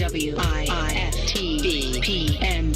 WIFTV-PM.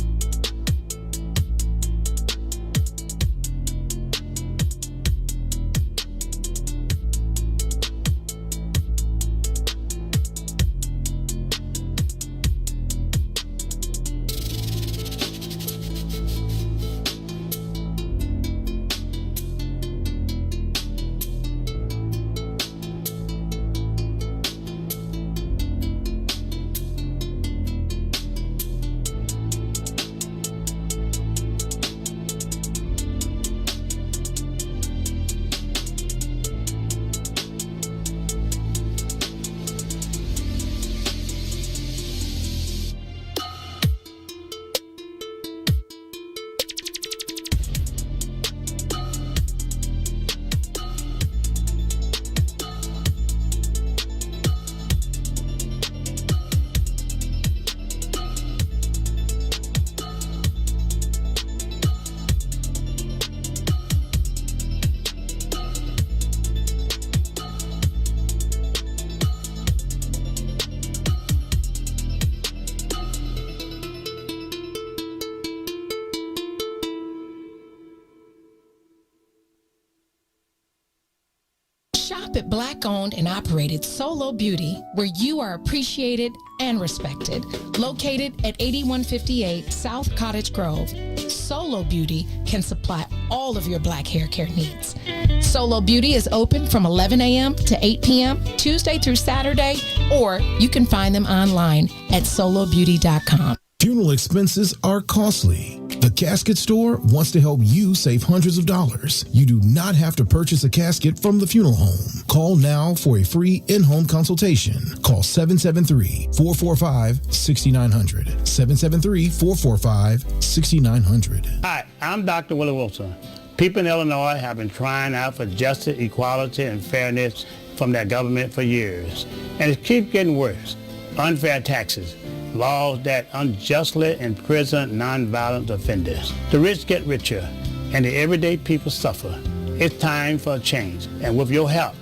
Shop at Black-owned and operated Solo Beauty, where you are appreciated and respected. Located at 8158 South Cottage Grove, Solo Beauty can supply all of your black hair care needs. Solo Beauty is open from 11 a.m. to 8 p.m. Tuesday through Saturday, or you can find them online at solobeauty.com. Funeral expenses are costly. The Casket Store wants to help you save hundreds of dollars. You do not have to purchase a casket from the funeral home. Call now for a free in-home consultation. Call 773-445-6900. 773-445-6900. Hi, I'm Dr. Willie Wilson. People in Illinois have been crying out for justice, equality, and fairness from their government for years. And it keeps getting worse. Unfair taxes, laws that unjustly imprison nonviolent offenders. The rich get richer, and the everyday people suffer. It's time for a change, and with your help,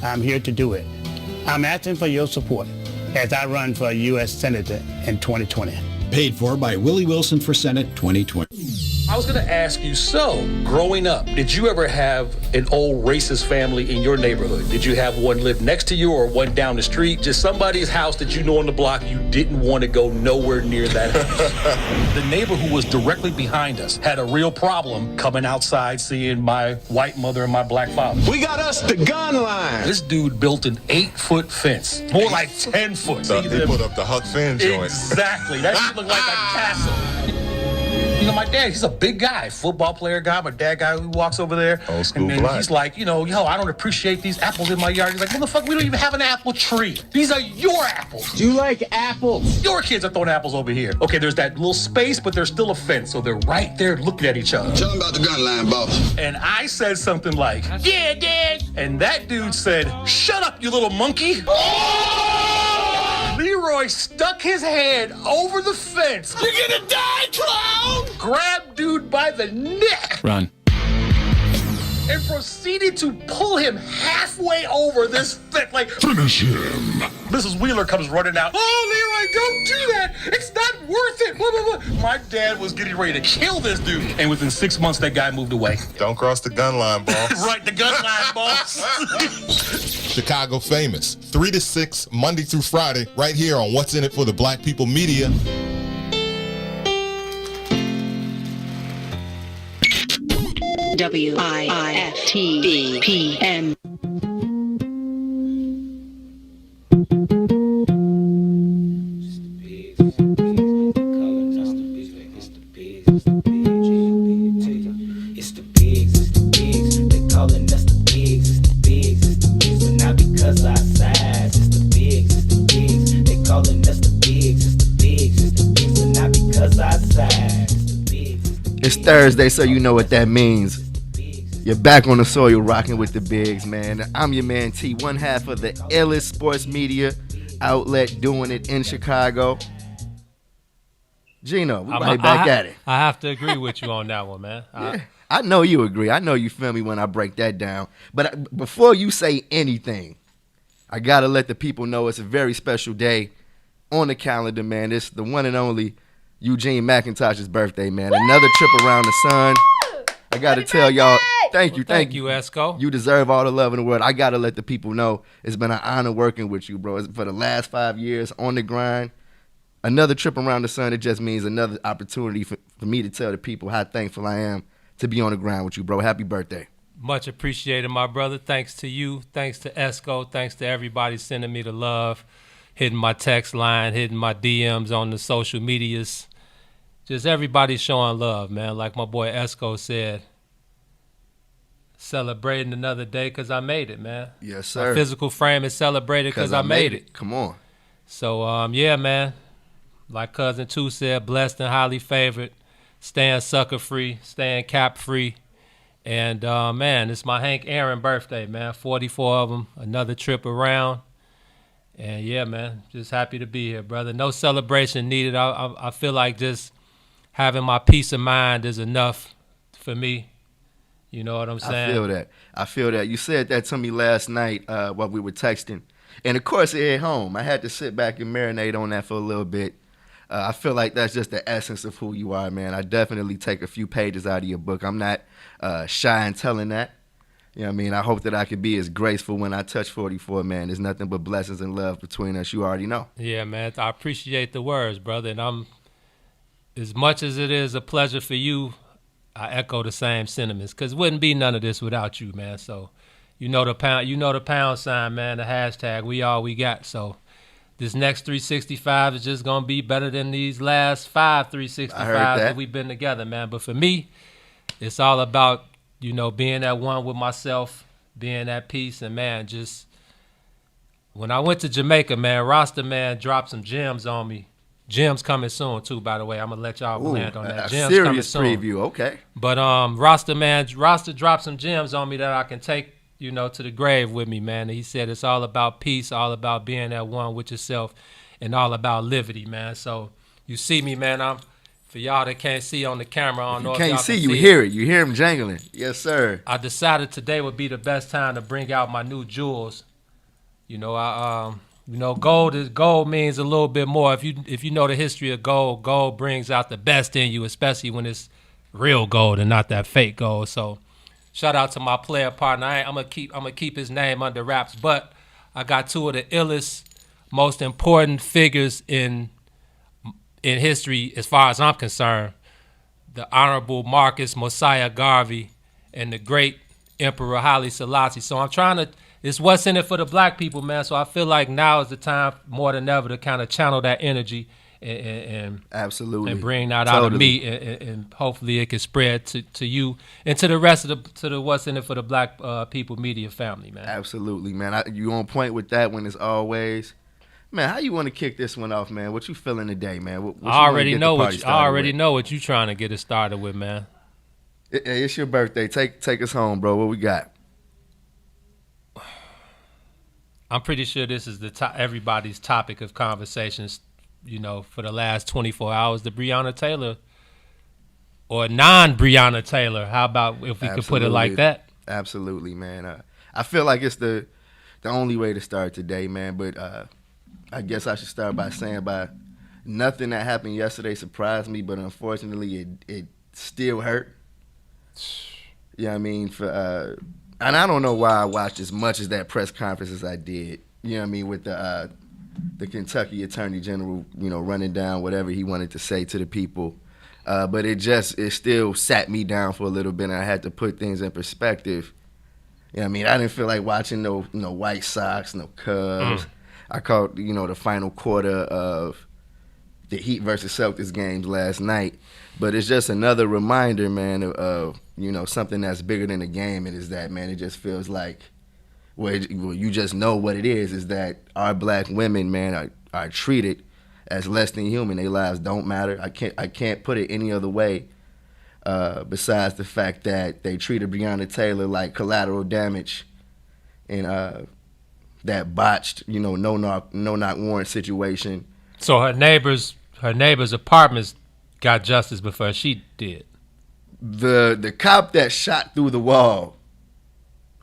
I'm here to do it. I'm asking for your support as I run for U.S. Senator in 2020. Paid for by Willie Wilson for Senate 2020. I was going to ask you, so growing up, did you ever have an old racist family in your neighborhood? Did you have one live next to you or one down the street? Just somebody's house that you know on the block you didn't want to go nowhere near that house. The neighbor who was directly behind us had a real problem coming outside seeing my white mother and my black father. We got us the gun line. This dude built an 8-foot fence, more like 10 foot. So they put up the Huck Finn joint. Exactly. That shit looked like a castle. You know, my dad, he's a big guy, football player guy. My dad guy who walks over there. Old school and then black. he's like, yo, I don't appreciate these apples in my yard. He's like, motherfucker, we don't even have an apple tree. These are your apples. Do you like apples? Your kids are throwing apples over here. Okay, there's that little space, but there's still a fence. So they're right there looking at each other. Tell them about the gun line, boss. And I said something like, yeah, Dad. And that dude said, shut up, you little monkey. Leroy stuck his hand over the fence. You're gonna die, clown! Grabbed dude by the neck. Run. And proceeded to pull him halfway over this fence. Like, finish him. Mrs. Wheeler comes running out. Oh, Leroy, don't do that. It's not worth it. Blah, blah, blah. My dad was getting ready to kill this dude. And within 6 months, that guy moved away. Don't cross the gun line, boss. Right, the gun line, boss. Chicago Famous, 3 to 6, Monday through Friday, right here on What's in It for the Black People Media. WIFTV-PM. It's Thursday, so you know what that means. You're back on the soil rocking with the bigs, man. I'm your man T, one half of the illest sports media outlet doing it in Chicago. Gino, we right back at it. I have to agree with you on that one, man. I know you agree. I know you feel me when I break that down. But before you say anything, I got to let the people know it's a very special day on the calendar, man. It's the one and only Eugene McIntosh's birthday, man. Another trip around the sun. I got to tell y'all, thank you, Esco. You deserve all the love in the world. I got to let the people know it's been an honor working with you, bro. For the last 5 years on the grind. Another trip around the sun, it just means another opportunity for me to tell the people how thankful I am to be on the grind with you, bro. Happy birthday. Much appreciated, my brother. Thanks to you. Thanks to Esco. Thanks to everybody sending me the love, hitting my text line, hitting my DMs on the social medias. Just everybody showing love, man. Like my boy Esco said, celebrating another day because I made it, man. Yes, sir. My physical frame is celebrated because I made it. Come on. So, yeah, man. Like Cousin 2 said, blessed and highly favored, staying sucker-free, staying cap-free. And, man, it's my Hank Aaron birthday, man. 44 of them, another trip around. And, yeah, man, just happy to be here, brother. No celebration needed. I feel like just having my peace of mind is enough for me. You know what I'm saying? I feel that. You said that to me last night while we were texting. And, of course, it hit home. I had to sit back and marinate on that for a little bit. I feel like that's just the essence of who you are, man. I definitely take a few pages out of your book. I'm not shy in telling that. You know what I mean? I hope that I could be as graceful when I touch 44, man. There's nothing but blessings and love between us. You already know. Yeah, man. I appreciate the words, brother. And as much as it is a pleasure for you, I echo the same sentiments because it wouldn't be none of this without you, man. So you know the pound sign, man, the hashtag, we all we got. So this next 365 is just going to be better than these last 5 365s that we've been together, man. But for me, it's all about, you know, being at one with myself, being at peace. And, man, just when I went to Jamaica, man, Rasta, man, dropped some gems on me. Gems coming soon, too, by the way. I'm going to let y'all land on that. Gems coming soon. Serious preview, okay. But Rasta dropped some gems on me that I can take, you know, to the grave with me, man. And he said it's all about peace, all about being at one with yourself, and all about liberty, man. So you see me, man. For y'all that can't see on the camera, I don't know if y'all can't see, can you hear it. You hear him jangling. Yes, sir. I decided today would be the best time to bring out my new jewels. You know, gold means a little bit more. If you know the history of gold brings out the best in you, especially when it's real gold and not that fake gold. So shout out to my player partner. I'm gonna keep his name under wraps, but I got two of the illest, most important figures in history as far as I'm concerned. The Honorable Marcus Mosiah Garvey and the great Emperor Haile Selassie. So I'm trying to, it's what's in it for the black people, man. So I feel like now is the time more than ever to kind of channel that energy and absolutely, and bring that out of me, and hopefully it can spread to you and to the rest of the what's in it for the black people media family, man. Absolutely, man. You on point with that one as always. Man, how you want to kick this one off, man? What you feeling today, man? What I already know what you trying to get it started with, man. It's your birthday. Take us home, bro. What we got? I'm pretty sure this is everybody's topic of conversations, you know, for the last 24 hours. The Breonna Taylor or non-Breonna Taylor. How about if we could put it like that? Absolutely, man. I feel like it's the only way to start today, man. But I guess I should start by saying nothing that happened yesterday surprised me, but unfortunately it still hurt. You know what I mean? And I don't know why I watched as much as that press conference as I did. You know what I mean? With the Kentucky Attorney General, you know, running down whatever he wanted to say to the people. But it still sat me down for a little bit, and I had to put things in perspective. You know what I mean? I didn't feel like watching no White Sox, no Cubs. I caught, you know, the final quarter of the Heat versus Celtics games last night. But it's just another reminder, man, of you know, something that's bigger than the game. And is that, man, it just feels like, well, you just know what it is that our black women, man, are treated as less than human. Their lives don't matter. I can't put it any other way besides the fact that they treated Breonna Taylor like collateral damage and that botched, you know, no knock warrant situation. So her neighbor's apartments got justice before she did. The cop that shot through the wall,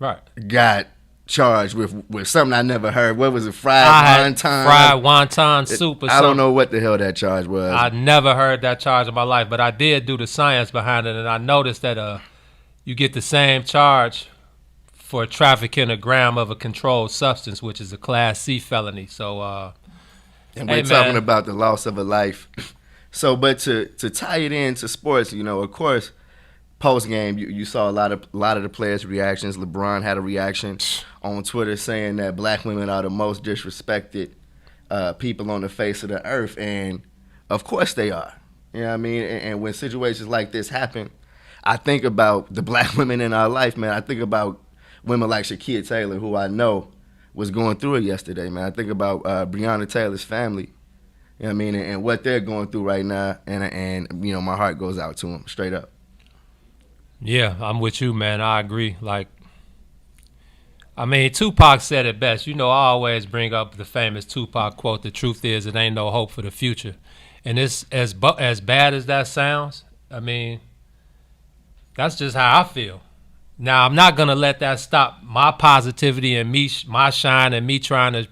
right, got charged with something I never heard. What was it? Fried wonton soup or something. I don't know what the hell that charge was. I never heard that charge in my life, but I did do the science behind it, and I noticed that you get the same charge for trafficking a gram of a controlled substance, which is a Class C felony. So, and we're talking about the loss of a life. So, but to tie it into sports, of course, post game, you saw a lot of the players' reactions. LeBron had a reaction on Twitter saying that black women are the most disrespected people on the face of the earth, and of course they are. You know what I mean? And when situations like this happen, I think about the black women in our life, man. I think about women like Shaquille Taylor, who I know was going through it yesterday, man. I think about Breonna Taylor's family. You know what I mean? And what they're going through right now, and my heart goes out to them, straight up. Yeah, I'm with you, man. I agree. Tupac said it best. I always bring up the famous Tupac quote, "The truth is, it ain't no hope for the future." And it's as bad as that sounds, that's just how I feel. Now, I'm not going to let that stop my positivity and my shine and me trying to,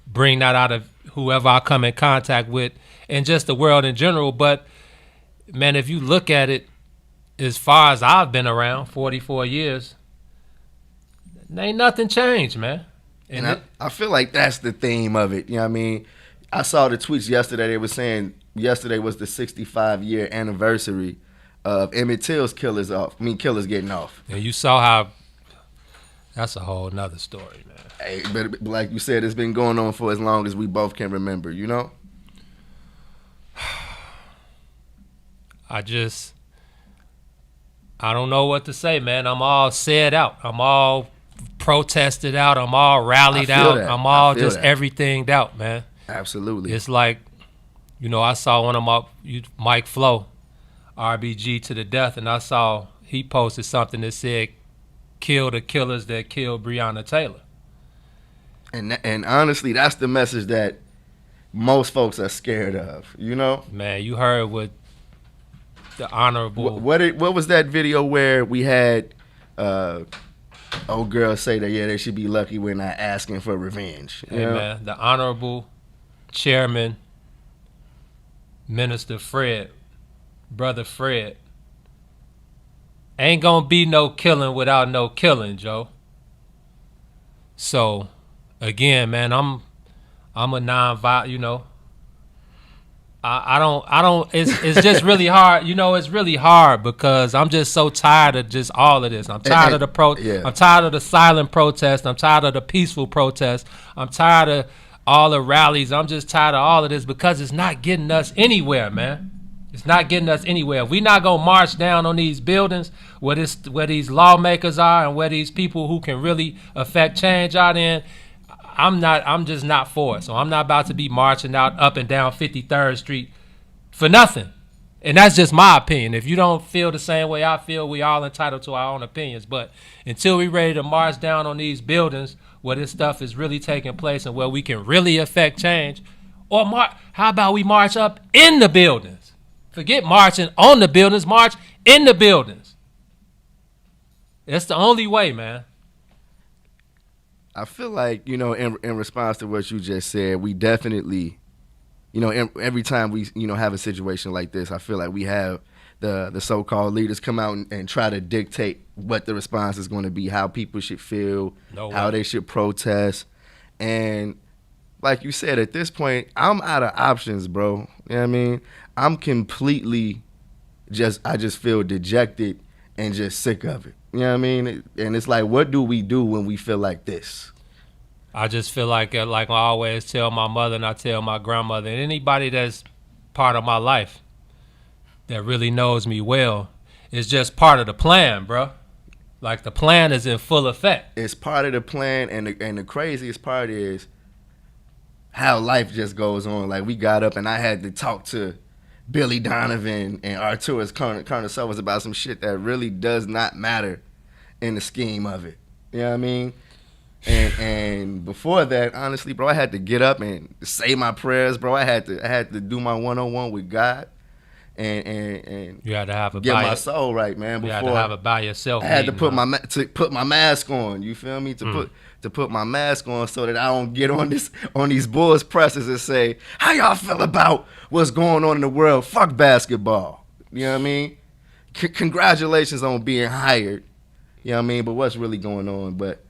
bring that out of whoever I come in contact with and just the world in general. But, man, if you look at it, as far as I've been around, 44 years, ain't nothing changed, man. And I feel like that's the theme of it. You know what I mean? I saw the tweets yesterday. They were saying yesterday was the 65-year anniversary of Emmett Till's killers getting off. And you saw how that's a whole nother story, man. Hey, but like you said, it's been going on for as long as we both can remember, I don't know what to say, man. I'm all said out. I'm all protested out. I'm all rallied out. I'm all just everythinged out, man. Absolutely. It's like, I saw one of Mike Flo, RBG to the death, and I saw he posted something that said, "Kill the killers that killed Breonna Taylor." And honestly, that's the message that most folks are scared of, Man, you heard what the honorable... What was that video where we had old girls say that, they should be lucky we're not asking for revenge? Hey, man, the honorable chairman, Minister Fred, Brother Fred, ain't gonna be no killing without no killing, Joe. So, again, man, I'm a non-violent, I don't, it's just really hard, it's really hard because I'm just so tired of just all of this. I'm tired of I'm tired of the silent protest. I'm tired of the peaceful protest. I'm tired of all the rallies. I'm just tired of all of this because it's not getting us anywhere, man. It's not getting us anywhere. If we not gonna march down on these buildings where these lawmakers are and where these people who can really affect change are, then I'm just not for it. So I'm not about to be marching out up and down 53rd Street for nothing. And that's just my opinion. If you don't feel the same way I feel, we all entitled to our own opinions. But until we ready to march down on these buildings where this stuff is really taking place and where we can really affect change, or how about we march up in the buildings? Forget marching on the buildings, march in the buildings. That's the only way, man. I feel like, in response to what you just said, we definitely, every time we, have a situation like this, I feel like we have the so-called leaders come out and try to dictate what the response is going to be, how people should feel, how they should protest. And like you said, at this point, I'm out of options, bro. You know what I mean? I'm completely I just feel dejected and just sick of it. You know what I mean? And it's like, what do we do when we feel like this? I just feel like I always tell my mother and I tell my grandmother and anybody that's part of my life that really knows me well, it's just part of the plan, bro. Like the plan is in full effect. It's part of the plan, and the craziest part is how life just goes on. Like we got up and I had to talk to Billy Donovan and Arturas Carnicelos about some shit that really does not matter in the scheme of it. You know what I mean? And before that, honestly, bro, I had to get up and say my prayers, bro. I had to do my one-on-one with God. and you had to have get my soul right, man. You had to have it by yourself. I had to put my mask on. You feel me? To put my mask on so that I don't get on these Bulls presses and say, how y'all feel about what's going on in the world? Fuck basketball. You know what I mean? Congratulations on being hired. You know what I mean? But what's really going on? But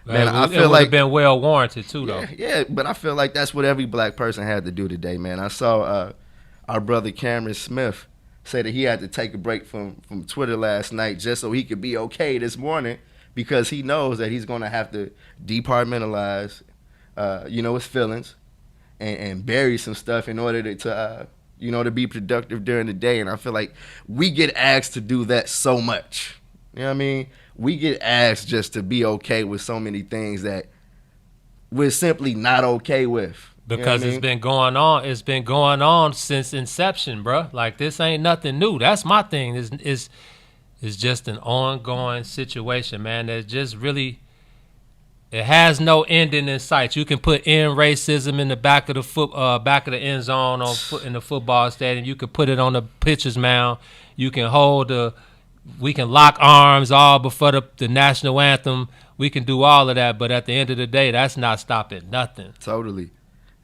man, I feel like it been well warranted too, though. Yeah, but I feel like that's what every black person had to do today, man. I saw our brother Cameron Smith say that he had to take a break from Twitter last night just so he could be okay this morning because he knows that he's going to have to departmentalize, his feelings and bury some stuff in order to be productive during the day. And I feel like we get asked to do that so much. You know what I mean? We get asked just to be okay with so many things that we're simply not okay with. Because it's been going on. It's been going on since inception, bro. Like, this ain't nothing new. That's my thing. It's just an ongoing situation, man. There's just really, it has no ending in sight. You can put end racism in the back of the end zone in the football stadium. You can put it on the pitcher's mound. You can we can lock arms all before the national anthem. We can do all of that, but at the end of the day, that's not stopping nothing. Totally.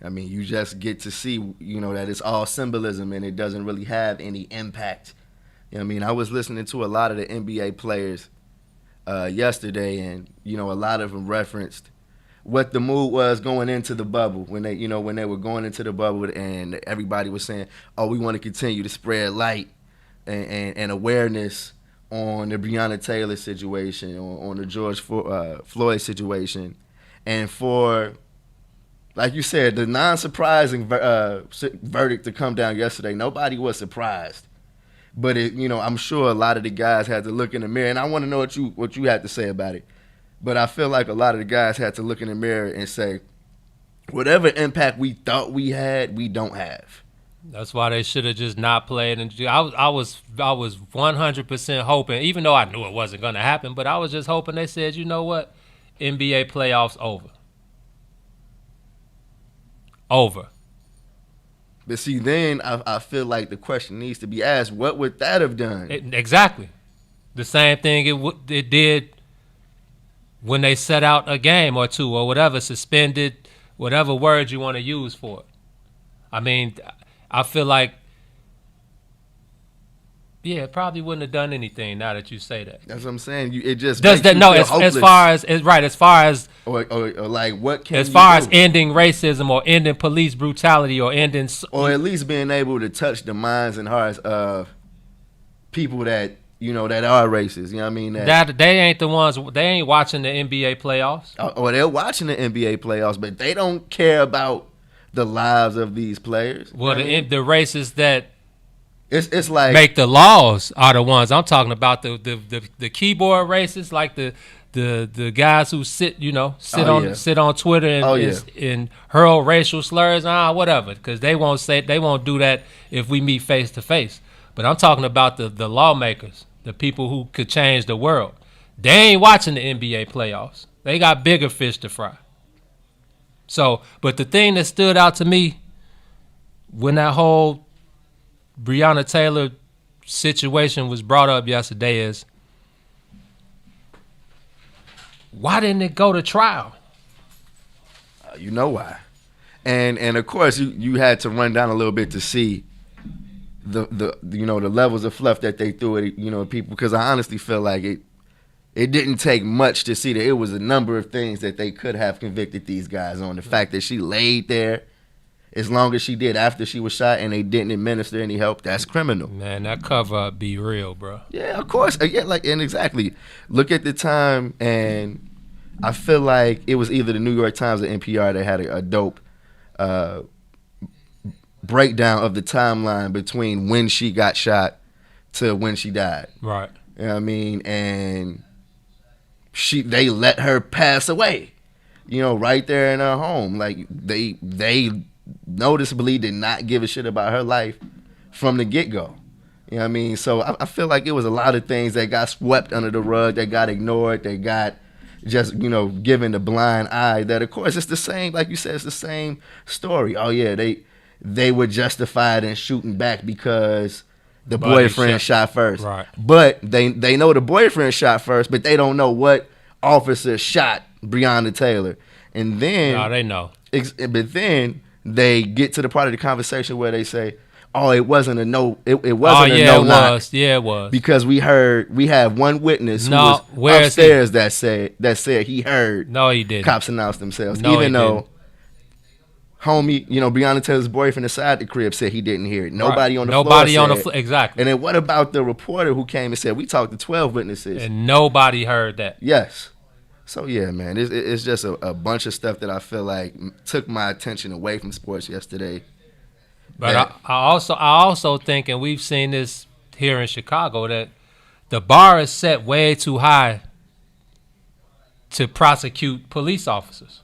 I mean, you just get to see, that it's all symbolism and it doesn't really have any impact. You know what I mean? I was listening to a lot of the NBA players yesterday, and, a lot of them referenced what the mood was going into the bubble when they were going into the bubble, and everybody was saying, oh, we want to continue to spread light and awareness on the Breonna Taylor situation, on the George Floyd situation, and for, like you said, the non-surprising verdict to come down yesterday, nobody was surprised. But I'm sure a lot of the guys had to look in the mirror, and I want to know what you had to say about it. But I feel like a lot of the guys had to look in the mirror and say, whatever impact we thought we had, we don't have. That's why they should have just not played. And I was 100% hoping, even though I knew it wasn't going to happen, but I was just hoping they said, you know what, NBA playoffs over. Over. But see, then I feel like the question needs to be asked, what would that have done? Exactly. The same thing it did when they set out a game or two or whatever, suspended, whatever word you want to use for it. I mean, I feel like, yeah, it probably wouldn't have done anything now that you say that. That's what I'm saying. It just does that. No, as far as or like what can as far as ending racism or ending police brutality or ending, or at least being able to touch the minds and hearts of people that that are racist. You know what I mean? That they ain't the ones. They ain't watching the NBA playoffs. Or they're watching the NBA playoffs, but they don't care about the lives of these players. Well, the racists that. It's like make the laws are the ones I'm talking about. The keyboard racists, like the guys who sit on Twitter and hurl racial slurs, whatever, because they won't do that if we meet face to face. But I'm talking about the lawmakers, the people who could change the world. They ain't watching the NBA playoffs. They got bigger fish to fry. So, but the thing that stood out to me when that whole Breonna Taylor situation was brought up yesterday is, why didn't it go to trial? You know why. And of course you had to run down a little bit to see the levels of fluff that they threw at people, because I honestly feel like it didn't take much to see that it was a number of things that they could have convicted these guys on. The fact that she laid there as long as she did after she was shot and they didn't administer any help, that's criminal. Man, that cover-up be real, bro. Yeah, of course. Yeah, and exactly. Look at the time, and I feel like it was either the New York Times or NPR that had a dope breakdown of the timeline between when she got shot to when she died. Right. You know what I mean? And they let her pass away, right there in her home. Like, they noticeably did not give a shit about her life from the get-go. You know what I mean? So I feel like it was a lot of things that got swept under the rug, that got ignored, that got just, given the blind eye. That, of course, it's the same, like you said, it's the same story. Oh, yeah, they were justified in shooting back because the boyfriend shot first. Right. But they know the boyfriend shot first, but they don't know what officer shot Breonna Taylor. And then they know. But then they get to the part of the conversation where they say, "Oh, it wasn't a no. It wasn't a no knock." Yeah, it was. Because we have one witness who was upstairs that said he heard. No, he didn't. Cops announce themselves, no, even though homie, Breonna Taylor's boyfriend inside the crib said he didn't hear it. Nobody on the floor. Exactly. And then what about the reporter who came and said we talked to 12 witnesses and nobody heard that? Yes. So yeah, man, it's just a bunch of stuff that I feel like took my attention away from sports yesterday. But I also think, and we've seen this here in Chicago, that the bar is set way too high to prosecute police officers.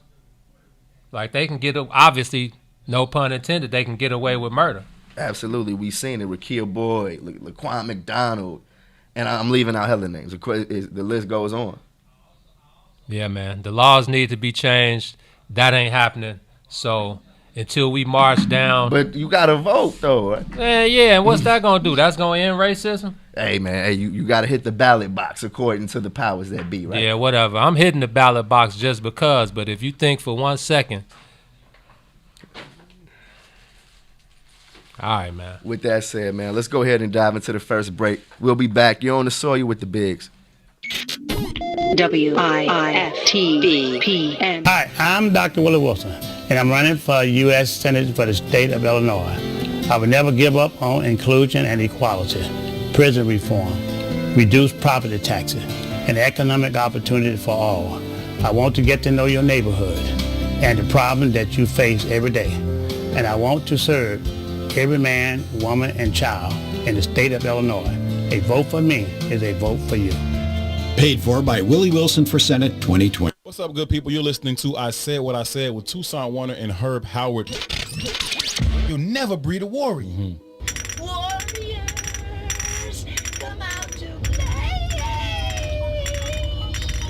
Like they can get, obviously, no pun intended, they can get away with murder. Absolutely, we've seen it with Kill Boyd, Laquan McDonald, and I'm leaving out hella names. The list goes on. Yeah, man. The laws need to be changed. That ain't happening. So until we march down. But you got to vote, though. Yeah, and what's that going to do? That's going to end racism? Hey, man, you got to hit the ballot box according to the powers that be, right? Yeah, whatever. I'm hitting the ballot box just because. But if you think for 1 second. All right, man. With that said, man, let's go ahead and dive into the first break. We'll be back. You're on the soil with the Bigs. WIFTBPM. Hi, I'm Dr. Willie Wilson, and I'm running for U.S. Senate for the state of Illinois. I will never give up on inclusion and equality, prison reform, reduced property taxes, and economic opportunity for all. I want to get to know your neighborhood and the problems that you face every day. And I want to serve every man, woman, and child in the state of Illinois. A vote for me is a vote for you. Paid for by Willie Wilson for Senate 2020. What's up, good people? You're listening to I Said What I Said with Toussaint Warner and Herb Howard. You'll never breed a warrior. Mm-hmm. Warriors, come out to play.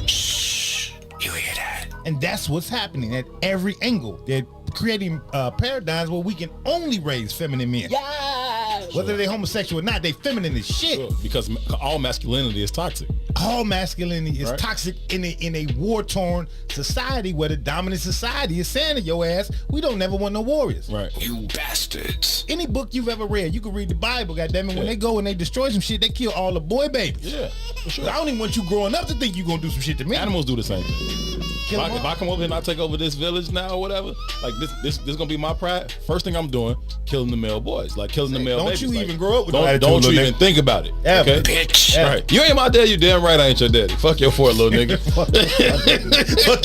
Shh, you hear that? And that's what's happening at every angle. They're creating paradigms where we can only raise feminine men. Yes. Whether they're homosexual or not, they feminine as shit. Sure, because all masculinity is toxic. All masculinity is toxic in a war-torn society where the dominant society is saying to your ass, we don't never want no warriors. Right. You bastards. Any book you've ever read, you can read the Bible, goddammit. Yeah. When they go and they destroy some shit, they kill all the boy babies. Yeah, for sure. I don't even want you growing up to think you're going to do some shit to me. Animals do the same thing. If I come over here and I take over this village now or whatever, like this gonna be my pride. First thing I'm doing, killing the male boys, like killing the male babies. Don't you like, even grow up with don't you even think about it. Ever. Okay? Bitch. Right. You ain't my daddy, you damn right I ain't your daddy. Fuck your fort, little nigga. Fuck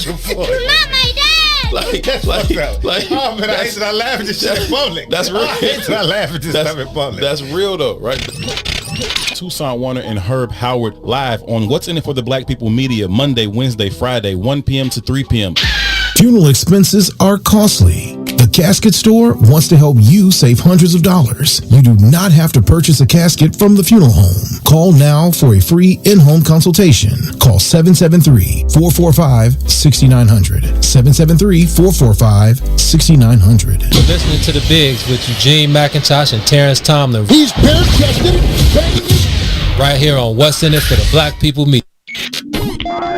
your fort. You're not my dad. Oh man, I hate that I laugh at this shit in public. That's real. I hate that I laugh at this stuff in public. That's real though, right? Toussaint Warner and Herb Howard live on What's in It for the Black People Media, Monday, Wednesday, Friday, 1 p.m. to 3 p.m. Funeral expenses are costly. The Casket Store wants to help you save hundreds of dollars. You do not have to purchase a casket from the funeral home. Call now for a free in-home consultation. Call 773-445-6900. 773-445-6900. You're listening to The Bigs with Eugene, McIntosh, and Terrence Tomlin. He's bare-chested, right here on What's in It for the Black People Media.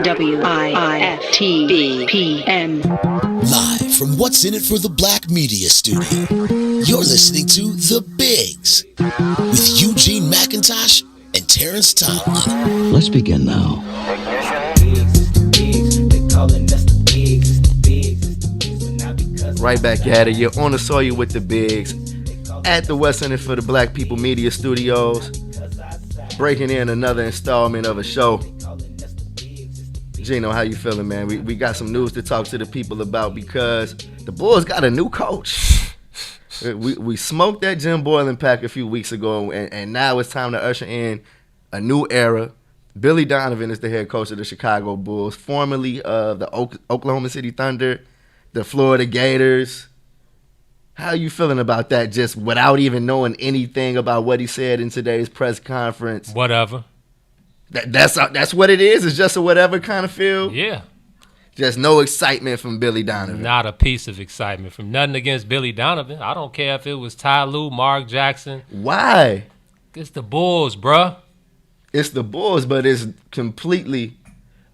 WIFTBPM. Live from What's in It for the Black Media Studio, you're listening to The Bigs with Eugene McIntosh and Terrence Tomlin. Let's begin now. Right back at it. You're on the soil with the Bigs at the What's in It for the Black People Media Studios. Breaking in another installment of a show. Gino, how you feeling, man? We got some news to talk to the people about because the Bulls got a new coach. We smoked that Jim Boylan pack a few weeks ago, and now it's time to usher in a new era. Billy Donovan is the head coach of the Chicago Bulls, formerly of the Oklahoma City Thunder, the Florida Gators. How are you feeling about that, just without even knowing anything about what he said in today's press conference? Whatever. That's what it is? It's just a whatever kind of feel? Yeah. Just no excitement from Billy Donovan. Not a piece of excitement from nothing against Billy Donovan. I don't care if it was Ty Lue, Mark Jackson. Why? It's the Bulls, bruh. It's the Bulls, but it's completely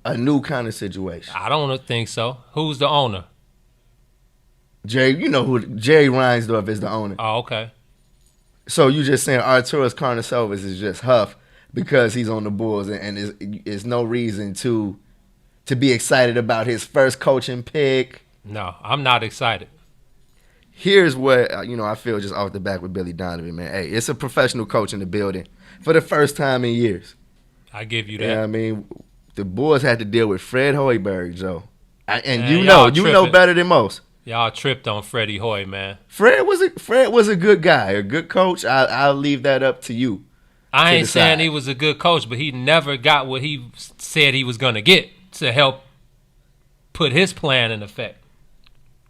a new kind of situation. I don't think so. Who's the owner? Jerry, you know who Jerry Reinsdorf is the owner. Oh, okay. So you just saying Arturas Karnisovas is just huff because he's on the Bulls and is no reason to be excited about his first coaching pick. No, I'm not excited. Here's what I feel just off the back with Billy Donovan, man. Hey, it's a professional coach in the building for the first time in years. I give you that. Yeah, I mean, the Bulls had to deal with Fred Hoiberg, Joe, and Man, you know better than most. Y'all tripped on Freddie Hoy, man. Fred was a good guy, a good coach. I'll leave that up to you. I ain't saying he was a good coach, but he never got what he said he was going to get to help put his plan in effect.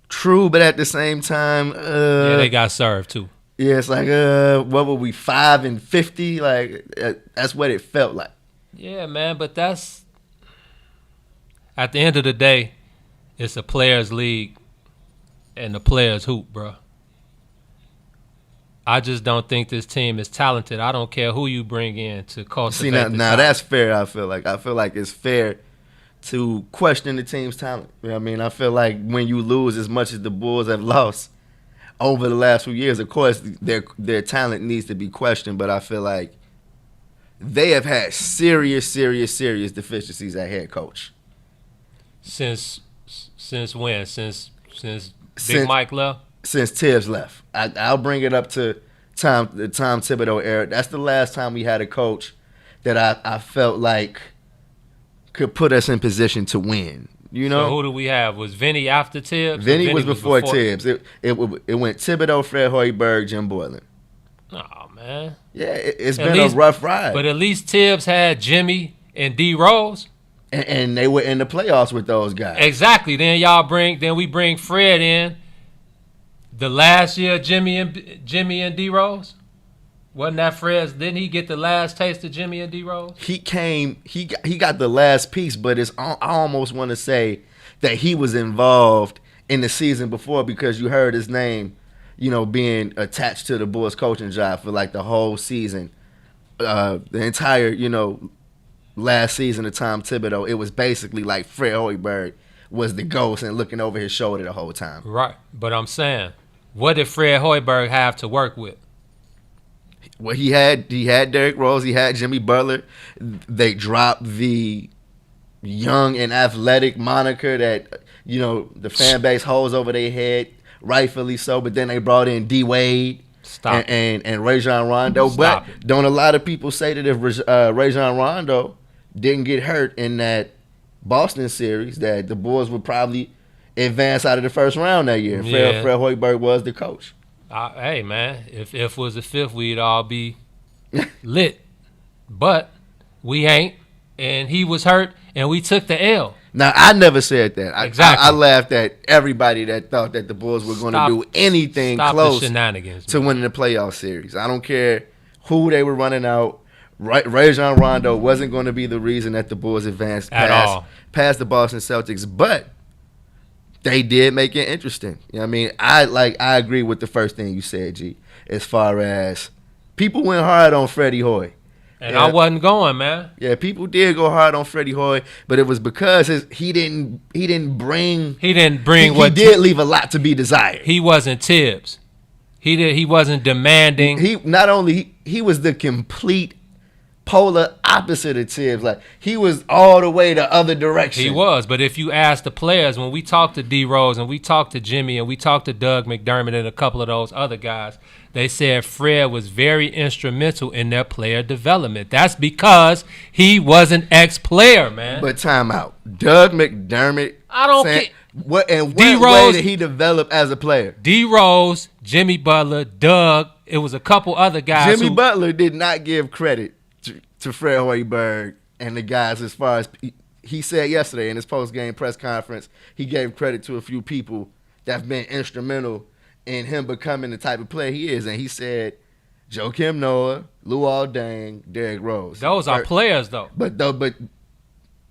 True, but at the same time, yeah, they got served too. Yeah, it's like what were we 5-50? Like that's what it felt like. Yeah, man, but that's at the end of the day, it's a players' league and the players hoop, bro. I just don't think this team is talented. I don't care who you bring in to cultivate. See, now that's fair. I feel like it's fair to question the team's talent. You know what I mean? I feel like when you lose as much as the Bulls have lost over the last few years, of course, their talent needs to be questioned, but I feel like they have had serious deficiencies at head coach. Since when? Since Big Mike left? Since Tibbs left. I'll bring it up to the Tom Thibodeau era. That's the last time we had a coach that I felt like could put us in position to win. You know? So who do we have? Was Vinny after Tibbs? Vinny was before Tibbs. It went Thibodeau, Fred Hoiberg, Jim Boylan. Oh, man. Yeah, it's been a rough ride. But at least Tibbs had Jimmy and D Rose. And they were in the playoffs with those guys. Exactly. Then we bring Fred in. The last year, Jimmy and D Rose. Wasn't that Fred's? Didn't he get the last taste of Jimmy and D Rose? He got the last piece, but I almost want to say that he was involved in the season before because you heard his name, being attached to the Bulls coaching job for like the whole season, the entire, last season of Tom Thibodeau. It was basically like Fred Hoiberg was the ghost and looking over his shoulder the whole time. Right, but I'm saying, what did Fred Hoiberg have to work with? Well, he had Derrick Rose, he had Jimmy Butler. They dropped the young and athletic moniker that the fan base holds over their head, rightfully so. But then they brought in D Wade and Rajon Rondo. But don't a lot of people say that if Rajon Rondo didn't get hurt in that Boston series, that the Bulls would probably advance out of the first round that year? Yeah. Fred Hoiberg was the coach. Hey, man, if was the fifth, we'd all be lit. But we ain't, and he was hurt, and we took the L. Now, I never said that. Exactly. I laughed at everybody that thought that the Bulls were going to do anything close to winning the playoff series. I don't care who they were running out. Rajon Rondo wasn't going to be the reason that the Bulls advanced past the Boston Celtics, but they did make it interesting. You know what I mean? I agree with the first thing you said, G, as far as people went hard on Freddie Hoy. And I wasn't going, man. Yeah, people did go hard on Freddie Hoy, but it was because he didn't bring he did leave a lot to be desired. He wasn't Tibbs. He wasn't demanding. He was the complete polar opposite of Tibbs. Like, he was all the way the other direction. He was, but if you ask the players, when we talked to D Rose and we talked to Jimmy and we talked to Doug McDermott and a couple of those other guys, they said Fred was very instrumental in their player development. That's because he was an ex-player, man. But time out. Doug McDermott. I don't care. What way did he develop as a player? D Rose, Jimmy Butler, Doug. It was a couple other guys. Jimmy Butler did not give credit to Fred Hoiberg and the guys as far as he said yesterday in his post-game press conference. He gave credit to a few people that have been instrumental in him becoming the type of player he is. And he said Joakim Noah, Luol Deng, Derrick Rose. Those are players, though. But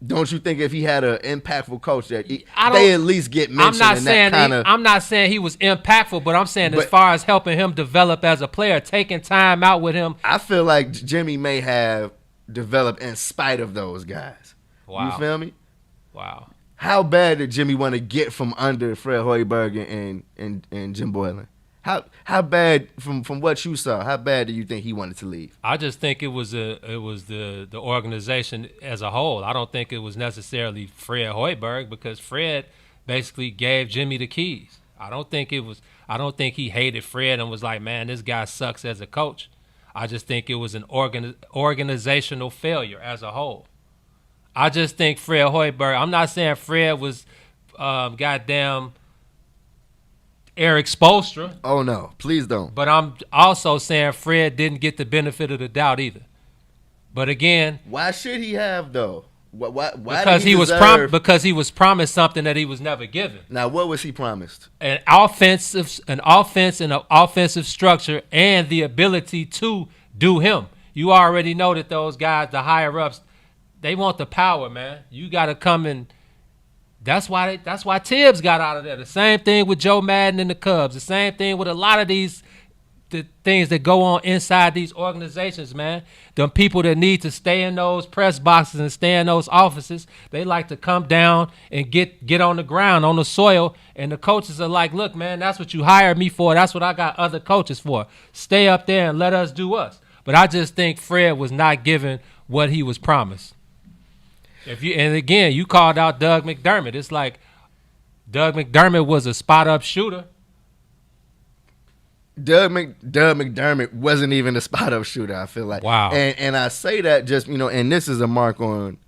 Don't you think if he had an impactful coach that they at least get mentioned? I'm not saying he was impactful, but I'm saying as far as helping him develop as a player, taking time out with him. I feel like Jimmy may have developed in spite of those guys. Wow. You feel me? Wow. How bad did Jimmy want to get from under Fred Hoiberg and Jim Boylan? How bad from what you saw? How bad do you think he wanted to leave? I just think it was the organization as a whole. I don't think it was necessarily Fred Hoiberg because Fred basically gave Jimmy the keys. I don't think he hated Fred and was like, man, this guy sucks as a coach. I just think it was an organizational failure as a whole. I just think Fred Hoiberg. I'm not saying Fred was goddamn Eric Spoelstra. Oh, no. Please don't. But I'm also saying Fred didn't get the benefit of the doubt either. But again... Why should he have, though? Why because he was promised something that he was never given. Now, what was he promised? An offense and an offensive structure and the ability to do him. You already know that those guys, the higher-ups, they want the power, man. You got to come in... That's why Tibbs got out of there. The same thing with Joe Madden and the Cubs. The same thing with a lot of the things that go on inside these organizations, man. The people that need to stay in those press boxes and stay in those offices, they like to come down and get on the ground, on the soil, and the coaches are like, look, man, that's what you hired me for. That's what I got other coaches for. Stay up there and let us do us. But I just think Fred was not given what he was promised. And again, you called out Doug McDermott. It's like Doug McDermott was a spot-up shooter. Doug McDermott wasn't even a spot-up shooter, I feel like. Wow. And I say that just, and this is a mark on,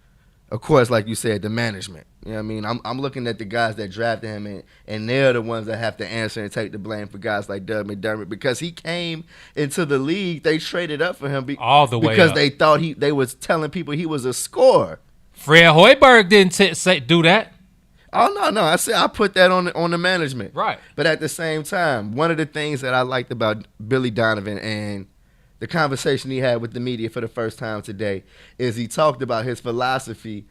of course, like you said, the management. You know what I mean? I'm looking at the guys that drafted him, and they're the ones that have to answer and take the blame for guys like Doug McDermott because he came into the league. They traded up for him all the way because up. They thought they was telling people he was a scorer. Fred Hoiberg didn't do that. Oh no! I put that on the management. Right. But at the same time, one of the things that I liked about Billy Donovan and the conversation he had with the media for the first time today is he talked about his philosophy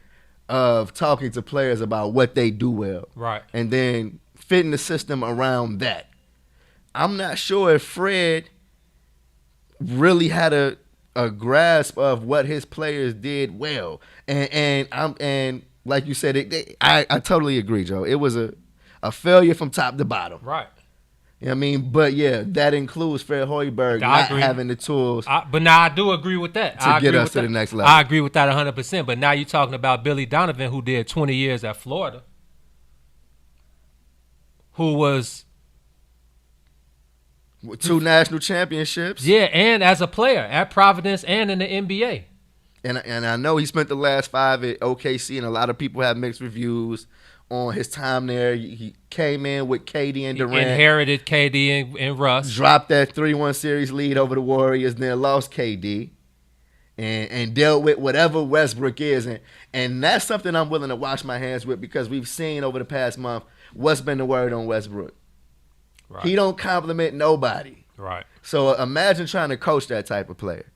of talking to players about what they do well. Right. And then fitting the system around that. I'm not sure if Fred really had a grasp of what his players did well. And like you said, I totally agree, Joe. It was a failure from top to bottom. Right. You know what I mean? But yeah, that includes Fred Hoiberg not having the tools. But now I do agree with that. To get us to the next level. I agree with that 100%. But now you're talking about Billy Donovan, who did 20 years at Florida, who was 2 national championships. Yeah, and as a player at Providence and in the NBA. And I know he spent the last 5 at OKC, and a lot of people have mixed reviews on his time there. He came in with KD and Durant. He inherited KD and Russ. Dropped that 3-1 series lead over the Warriors, and then lost KD. And dealt with whatever Westbrook is. And that's something I'm willing to wash my hands with because we've seen over the past month what's been the word on Westbrook. Right. He don't compliment nobody. Right. So imagine trying to coach that type of player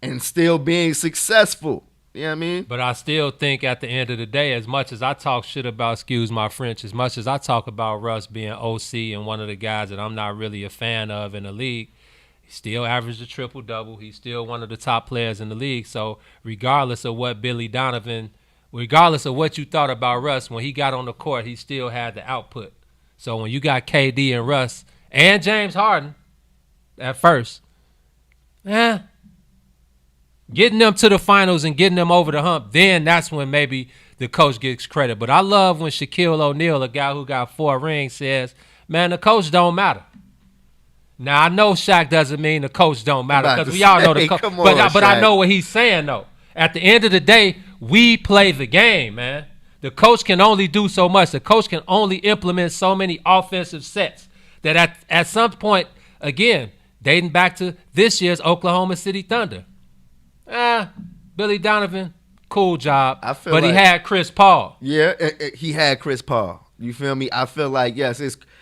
and still being successful. You know what I mean? But I still think at the end of the day, as much as I talk shit about, excuse my French, as much as I talk about Russ being OC and one of the guys that I'm not really a fan of in the league, he still averaged a triple-double. He's still one of the top players in the league. So regardless of what Billy Donovan, regardless of what you thought about Russ, when he got on the court, he still had the output. So when you got KD and Russ and James Harden at first, getting them to the finals and getting them over the hump, then that's when maybe the coach gets credit. But I love when Shaquille O'Neal, a guy who got 4 rings, says, man, the coach don't matter. Now, I know Shaq doesn't mean the coach don't matter because we all know the coach. But I know what he's saying, though. At the end of the day, we play the game, man. The coach can only do so much. The coach can only implement so many offensive sets that at some point, again, dating back to this year's Oklahoma City Thunder, Billy Donovan, cool job, but he had Chris Paul. Yeah, he had Chris Paul. You feel me? I feel like, yes.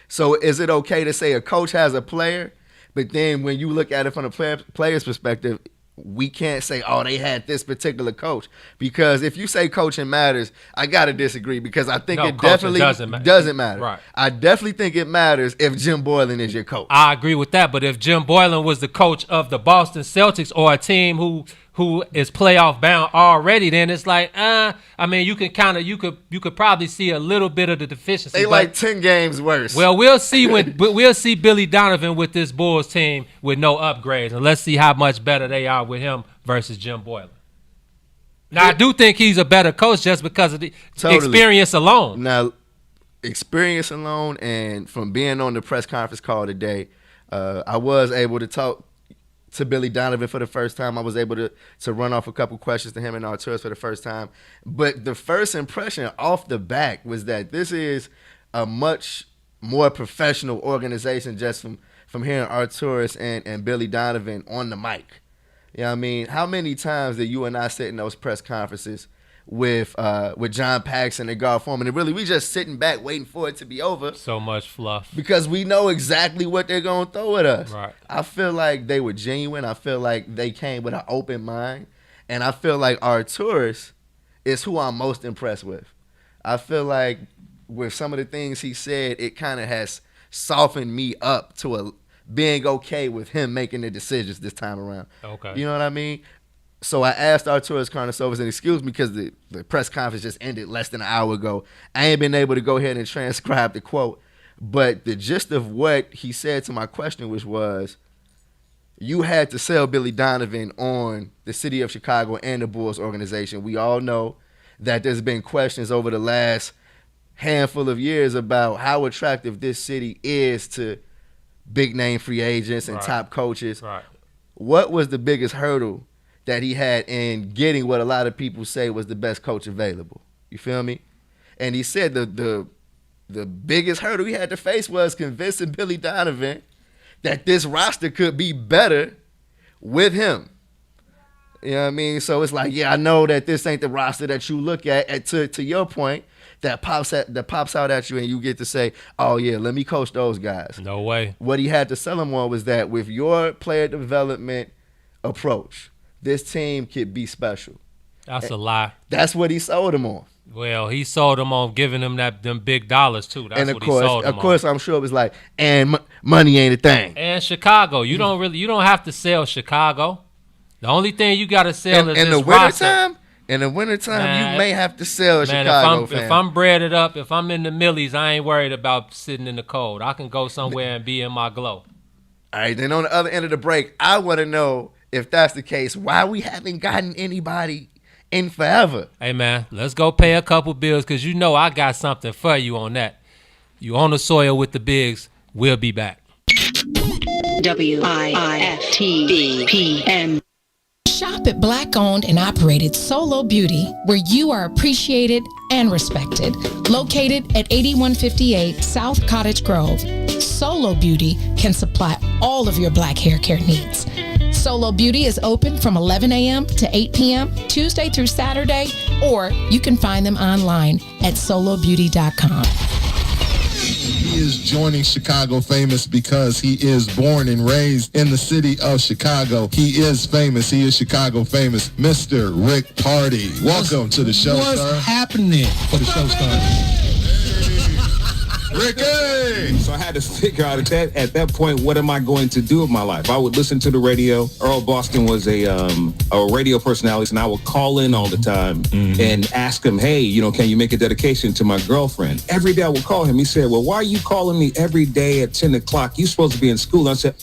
So is it okay to say a coach has a player, but then when you look at it from a player's perspective, we can't say, oh, they had this particular coach. Because if you say coaching matters, I got to disagree because I think it definitely doesn't matter. Right. I definitely think it matters if Jim Boylan is your coach. I agree with that. But if Jim Boylan was the coach of the Boston Celtics or a team who is playoff bound already, then it's like, I mean, you could probably see a little bit of the deficiency. They like 10 games worse. Well, we'll see we'll see Billy Donovan with this Bulls team with no upgrades, and let's see how much better they are with him versus Jim Boylan. Now, I do think he's a better coach just because of the experience alone. Now, experience alone, and from being on the press conference call today, I was able to talk to Billy Donovan for the first time. I was able to run off a couple questions to him and Arturas for the first time. But the first impression off the back was that this is a much more professional organization just from hearing Arturas and Billy Donovan on the mic. You know what I mean? How many times did you and I sit in those press conferences with John Paxson and Gar Forman, and really we just sitting back waiting for it to be over. So much fluff. Because we know exactly what they're going to throw at us. Right. I feel like they were genuine. I feel like they came with an open mind. And I feel like Arturas is who I'm most impressed with. I feel like with some of the things he said, it kind of has softened me up to being okay with him making the decisions this time around. Okay. You know what I mean? So I asked Arturas Karnisovas, and excuse me because the press conference just ended less than an hour ago. I ain't been able to go ahead and transcribe the quote, but the gist of what he said to my question, which was, you had to sell Billy Donovan on the city of Chicago and the Bulls organization. We all know that there's been questions over the last handful of years about how attractive this city is to big-name free agents and top coaches. Right. What was the biggest hurdle that he had in getting what a lot of people say was the best coach available? You feel me? And he said the biggest hurdle he had to face was convincing Billy Donovan that this roster could be better with him. You know what I mean? So it's like, yeah, I know that this ain't the roster that you look at, and to your point, that pops out at you and you get to say, oh, yeah, let me coach those guys. No way. What he had to sell him on was that with your player development approach, this team could be special. That's a lie. That's what he sold him on. Well, he sold him on giving him them big dollars, too. That's what he sold him on. Of course, I'm sure it was like, and money ain't a thing. And Chicago. You don't have to sell Chicago. The only thing you got to sell is this roster. In the wintertime, you may have to sell Chicago, if I'm breaded up, if I'm in the millies, I ain't worried about sitting in the cold. I can go somewhere and be in my glow. All right, then on the other end of the break, I want to know, if that's the case, why we haven't gotten anybody in forever. Hey, man, let's go pay a couple bills because you know I got something for you on that. You on the soil with the bigs. We'll be back. WIFTBPM. Shop at Black-owned and operated Solo Beauty, where you are appreciated and respected. Located at 8158 South Cottage Grove, Solo Beauty can supply all of your black hair care needs. Solo Beauty is open from 11 a.m. to 8 p.m., Tuesday through Saturday, or you can find them online at solobeauty.com. He is joining Chicago Famous because he is born and raised in the city of Chicago. He is famous. He is Chicago Famous. Mr. Rick Party. Welcome to the show, sir. What's happening for the show started? Ricky! So I had to figure out at that point, what am I going to do with my life? I would listen to the radio. Earl Boston was a radio personality, and I would call in all the time and ask him, hey, can you make a dedication to my girlfriend? Every day I would call him. He said, well, why are you calling me every day at 10 o'clock? You're supposed to be in school. I said,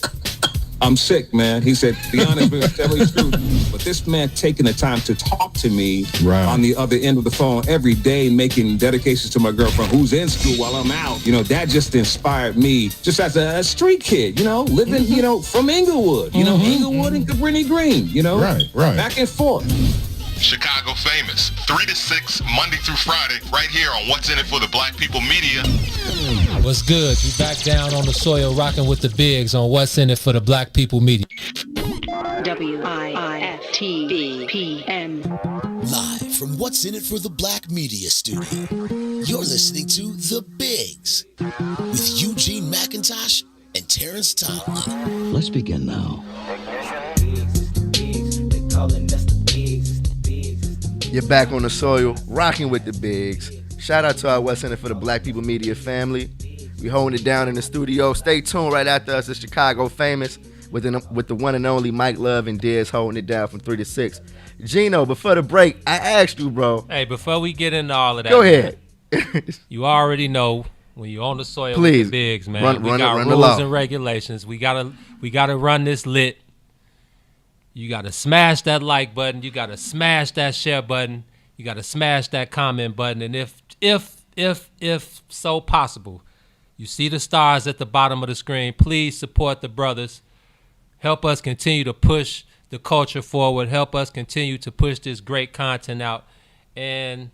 I'm sick, man. He said, to be honest, tell you the truth. But this man taking the time to talk to me on the other end of the phone every day, making dedications to my girlfriend who's in school while I'm out, that just inspired me just as a street kid, living, from Inglewood, Inglewood and Cabrini Green, Right. Back and forth. Chicago Famous, 3 to 6, Monday through Friday, right here on What's in It for the Black People Media. What's good? You back down on the soil rocking with the bigs on What's in It for the Black People Media. WIFTBPM. Live from What's in It for the Black Media Studio, you're listening to The Bigs with Eugene McIntosh and Terrence Tomlin. Let's begin now. You're back on the soil, rocking with the bigs. Shout out to our West Center for the Black People Media family. We holding it down in the studio. Stay tuned. Right after us is Chicago Famous with the one and only Mike Love and Diz holding it down from 3 to 6. Gino, before the break, I asked you, bro. Hey, before we get into all of that, go ahead. You already know when you're on the soil Please, with the bigs, man. Run rules the law. and regulations. We gotta run this lit. You gotta smash that like button. You gotta smash that share button. You gotta smash that comment button. And if so possible, you see the stars at the bottom of the screen. Please support the brothers. Help us continue to push the culture forward. Help us continue to push this great content out. And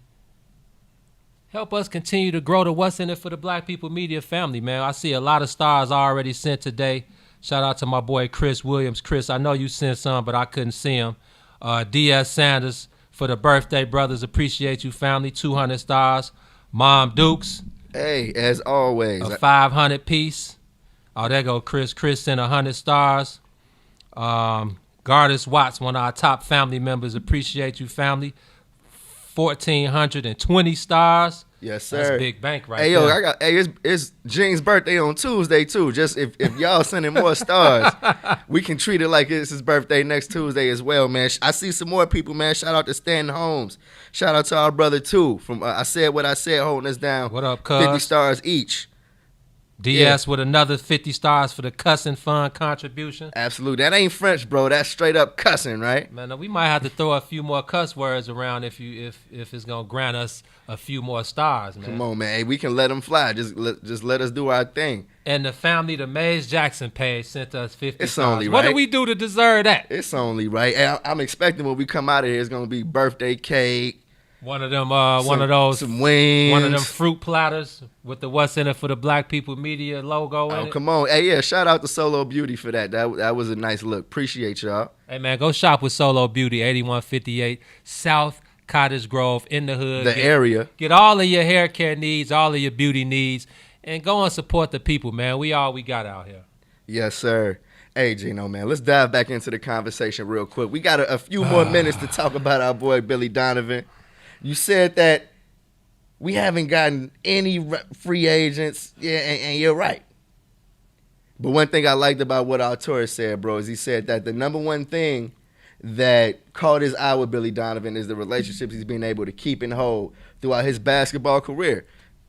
help us continue to grow the What's in It for the Black People Media family, man. I see a lot of stars already sent today. Shout out to my boy Chris Williams. Chris, I know you sent some, but I couldn't see him. D.S. Sanders for the birthday brothers. Appreciate you, family. 200 stars. Mom Dukes. Hey, as always. A 500 piece. Oh, there go Chris. Chris sent 100 stars. Gardis Watts, one of our top family members. Appreciate you, family. 1,420 stars. Yes, sir. That's big bank right hey, there. It's Gene's birthday on Tuesday, too. Just if y'all sending more stars, we can treat it like it's his birthday next Tuesday as well, man. I see some more people, man. Shout out to Stanton Holmes. Shout out to our brother, too. From I Said What I Said, holding us down. What up, cuz? 50 stars each. DS with another 50 stars for the cussing fund contribution. Absolutely. That ain't French, bro. That's straight up cussing, right? Man, we might have to throw a few more cuss words around if it's gonna grant us a few more stars, man. Come on, man. Hey, we can let them fly. Just let us do our thing. And the family, the Mays Jackson page sent us 50 it's stars. Only right. What do we do to deserve that? It's only right. And I'm expecting when we come out of here, it's gonna be birthday cake. One of them, some wings. One of them fruit platters with the What's in It for the Black People Media logo in it. Oh, come on. Hey, yeah, shout out to Solo Beauty for that. That was a nice look. Appreciate y'all. Hey, man, go shop with Solo Beauty, 8158 South Cottage Grove in the hood. Area. Get all of your hair care needs, all of your beauty needs, and go and support the people, man. We all we got out here. Yes, sir. Hey, Gino, man, let's dive back into the conversation real quick. We got a few more minutes to talk about our boy Billy Donovan. You said that we haven't gotten any free agents, yeah, and you're right. But one thing I liked about what Arturo said, bro, is he said that the number one thing that caught his eye with Billy Donovan is the relationships he's been able to keep and hold throughout his basketball career.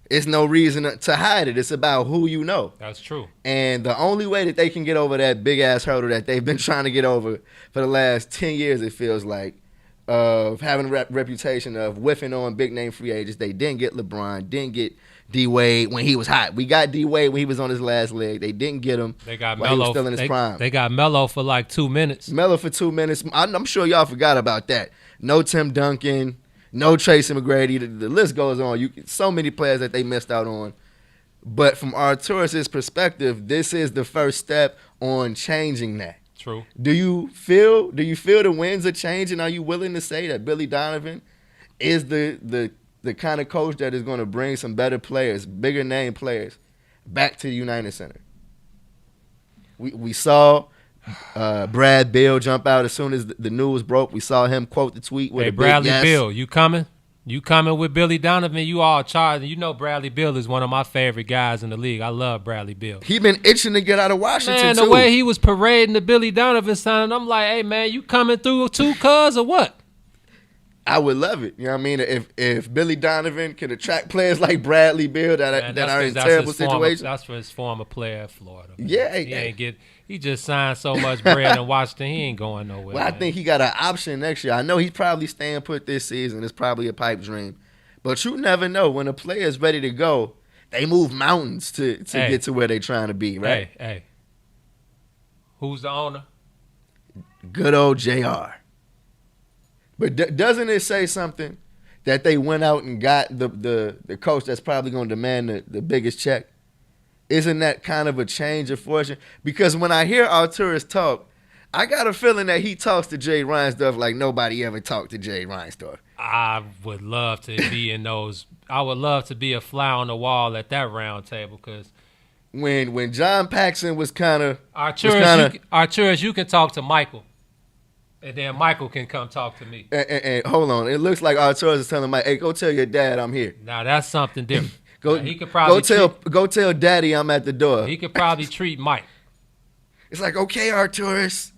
It's no reason to hide it. It's about who you know. That's true. And the only way that they can get over that big-ass hurdle that they've been trying to get over for the last 10 years, it feels like, of having a reputation of whiffing on big-name free agents. They didn't get LeBron, didn't get D-Wade when he was hot. We got D-Wade when he was on his last leg. They didn't get him while he was still in his prime. They got Melo for like 2 minutes. Melo for 2 minutes. I'm sure y'all forgot about that. No Tim Duncan, no Tracy McGrady. The list goes on. So many players that they missed out on. But from Arturo's perspective, this is the first step on changing that. True. Do you feel the winds are changing? Are you willing to say that Billy Donovan is the kind of coach that is going to bring some better players, bigger name players, back to the United Center? We saw Brad Beal jump out as soon as the news broke. We saw him quote the tweet with a big Bradley yes. Beal, you coming? You coming with Billy Donovan? You all charged. You know Bradley Beal is one of my favorite guys in the league. I love Bradley Beal. He been itching to get out of Washington, man, the way he was parading the Billy Donovan signing, I'm like, hey, man, you coming through too, cuz, or what? I would love it. You know what I mean? If Billy Donovan can attract players like Bradley Beal that are in terrible situations. That's for his former player at Florida. Man. Yeah. He just signed so much bread in Washington, he ain't going nowhere. Well, I think he got an option next year. I know he's probably staying put this season. It's probably a pipe dream. But you never know. When a player is ready to go, they move mountains to get to where they're trying to be, right? Hey. Who's the owner? Good old JR. But doesn't it say something that they went out and got the coach that's probably going to demand the biggest check? Isn't that kind of a change of fortune? Because when I hear Arturis talk, I got a feeling that he talks to Jay Reinsdorf like nobody ever talked to Jay Reinsdorf. I would love to be in those. I would love to be a fly on the wall at that round table because when John Paxson was kind of Arturis, you can talk to Michael. And then Michael can come talk to me. And hold on, it looks like Arturis is telling Mike, "Hey, go tell your dad I'm here." Now that's something different. He could probably go tell Daddy I'm at the door. He could probably treat Mike. It's like, okay, Arturis,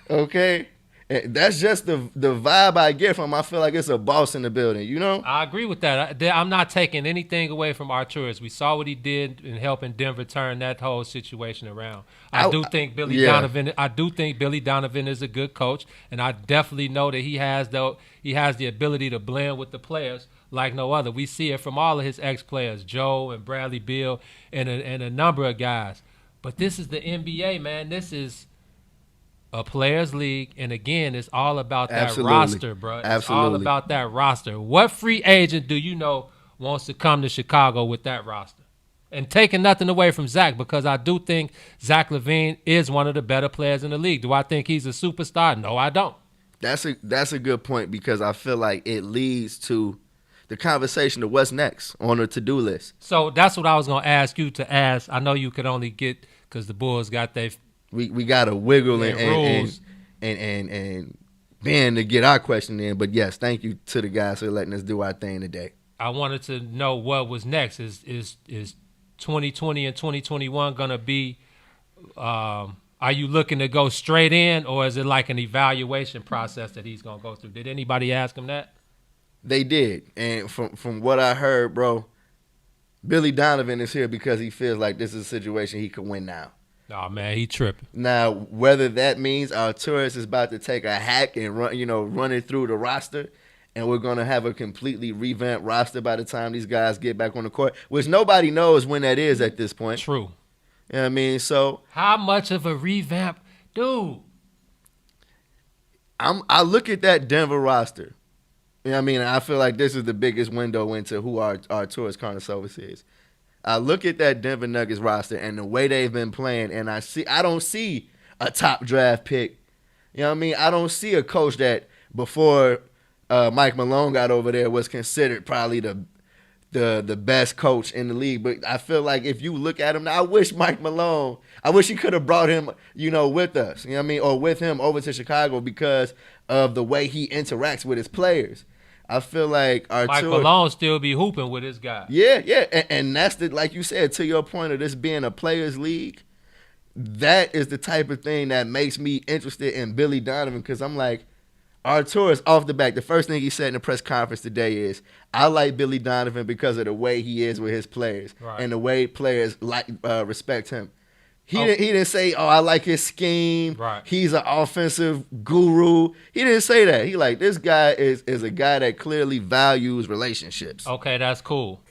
okay. And that's just the vibe I get from him. I feel like it's a boss in the building, you know? I agree with that. I'm not taking anything away from Arturis. We saw what he did in helping Denver turn that whole situation around. I do think Billy Donovan is a good coach, and I definitely know that he has the ability to blend with the players like no other. We see it from all of his ex-players, Joe and Bradley Beal and a number of guys. But this is the NBA, man. This is a players' league, and again, it's all about that roster, bro. It's all about that roster. What free agent do you know wants to come to Chicago with that roster? And taking nothing away from Zach, because I do think Zach LaVine is one of the better players in the league. Do I think he's a superstar? No, I don't. That's a good point, because I feel like it leads to the conversation of what's next on the to-do list. So that's what I was going to ask you to ask. I know you could only get, because the Bulls got their We got to wiggle and bend to get our question in. But yes, thank you to the guys for letting us do our thing today. I wanted to know what was next. Is 2020 and 2021 gonna be? Are you looking to go straight in, or is it like an evaluation process that he's gonna go through? Did anybody ask him that? They did, and from what I heard, bro, Billy Donovan is here because he feels like this is a situation he could win now. Oh man, he tripping. Now, whether that means Arturis is about to take a hack and run it through the roster, and we're gonna have a completely revamped roster by the time these guys get back on the court, which nobody knows when that is at this point. True. You know what I mean? So how much of a revamp, dude? I look at that Denver roster. You know what I mean? I feel like this is the biggest window into who Arturis Karnisovas is. I look at that Denver Nuggets roster and the way they've been playing, and I don't see a top draft pick. You know what I mean? I don't see a coach that before Mike Malone got over there was considered probably the best coach in the league. But I feel like if you look at him now, I wish he could have brought him, with us. You know what I mean? Or with him over to Chicago because of the way he interacts with his players. I feel like Mike Malone still be hooping with his guy. Yeah, and that's like you said, to your point of this being a players' league, that is the type of thing that makes me interested in Billy Donovan, because I'm like, Arturis off the back, the first thing he said in the press conference today is, I like Billy Donovan because of the way he is with his players and the way players respect him. He didn't say, I like his scheme. Right. He's an offensive guru. He didn't say that. He like, this guy is a guy that clearly values relationships. Okay, that's cool.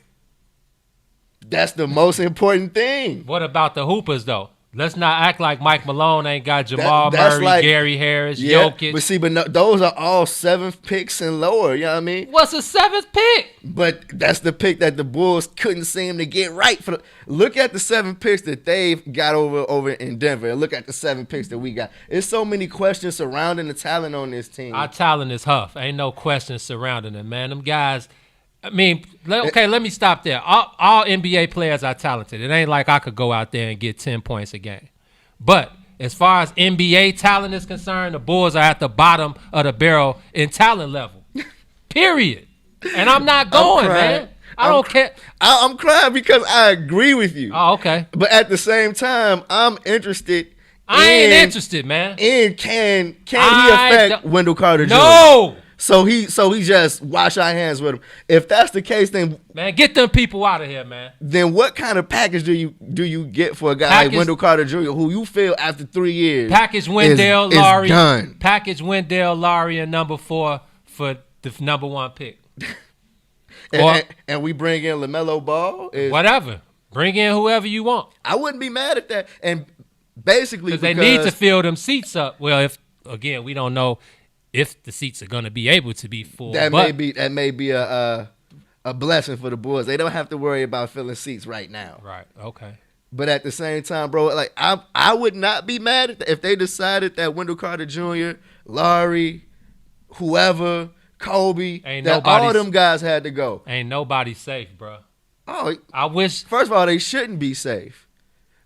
That's the most important thing. What about the hoopers, though? Let's not act like Mike Malone ain't got Jamal Murray, Gary Harris, Jokic. But see, those are all 7th picks and lower. You know what I mean? What's a 7th pick? But that's the pick that the Bulls couldn't seem to get right. Look at the 7 picks that they've got over in Denver, and look at the 7 picks that we got. There's so many questions surrounding the talent on this team. Our talent is huff. Ain't no questions surrounding it, man. Them guys. I mean, let me stop there. All NBA players are talented. It ain't like I could go out there and get 10 points a game. But as far as NBA talent is concerned, the Bulls are at the bottom of the barrel in talent level. Period. And I'm not going, man. I don't care. I'm crying because I agree with you. Oh, okay. But at the same time, I'm interested. I ain't interested, man. And can he affect Wendell Carter Jr.? No. So he just wash our hands with him. If that's the case, then man, get them people out of here, man. Then what kind of package do you get for a guy like Wendell Carter Jr., who you feel after 3 years package Wendell Laurie, done. Package Wendell Laurie and number 4 for the number 1 pick. and we bring in LaMelo Ball. Whatever, bring in whoever you want. I wouldn't be mad at that. And basically, because they need to fill them seats up. Well, if again we don't know if the seats are going to be able to be full. That may be a blessing for the Bulls. They don't have to worry about filling seats right now. Right. Okay. But at the same time, bro, like I would not be mad at that if they decided that Wendell Carter Jr., Laurie, whoever, Kobe, all of them guys had to go. Ain't nobody safe, bro. Oh, I wish. First of all, they shouldn't be safe.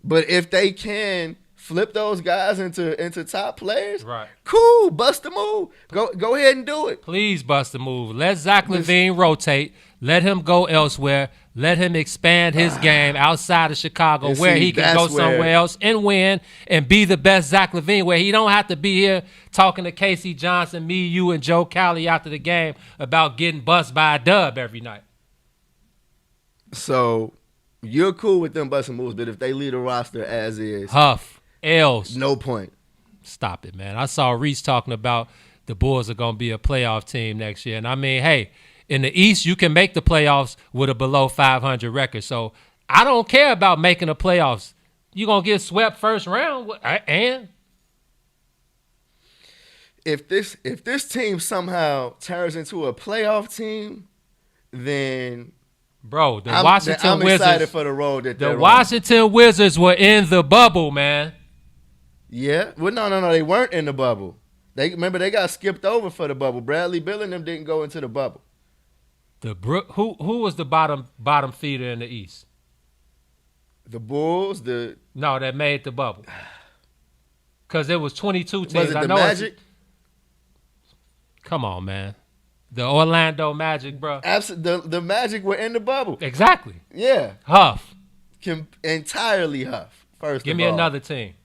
But if they can flip those guys into top players. Right. Cool, bust the move. Go ahead and do it. Please bust the move. Let Zach LaVine rotate. Let him go elsewhere. Let him expand his game outside of Chicago, where he can go somewhere else and win and be the best Zach LaVine, where he don't have to be here talking to Casey Johnson, me, you, and Joe Cowley after the game about getting bust by a dub every night. So you're cool with them busting moves, but if they lead the roster as is, Huff, L's, no point. Stop it, man. I saw Reese talking about the Bulls are going to be a playoff team next year. And I mean, hey, in the East, you can make the playoffs with a below 500 record. So I don't care about making the playoffs. You're going to get swept first round. And if this team somehow turns into a playoff team, then bro, I'm Washington Wizards, excited for the road that they're the Washington Wizards were in the bubble, man. Yeah. Well, no. They weren't in the bubble. They got skipped over for the bubble. Bradley Beal and them didn't go into the bubble. Who was the bottom feeder in the East? The Bulls. No, that made the bubble. Because there was 22 teams. Was it the Magic? Come on, man. The Orlando Magic, bro. Absolutely. The Magic were in the bubble. Exactly. Yeah. Huff. Entirely Huff. Give me another team.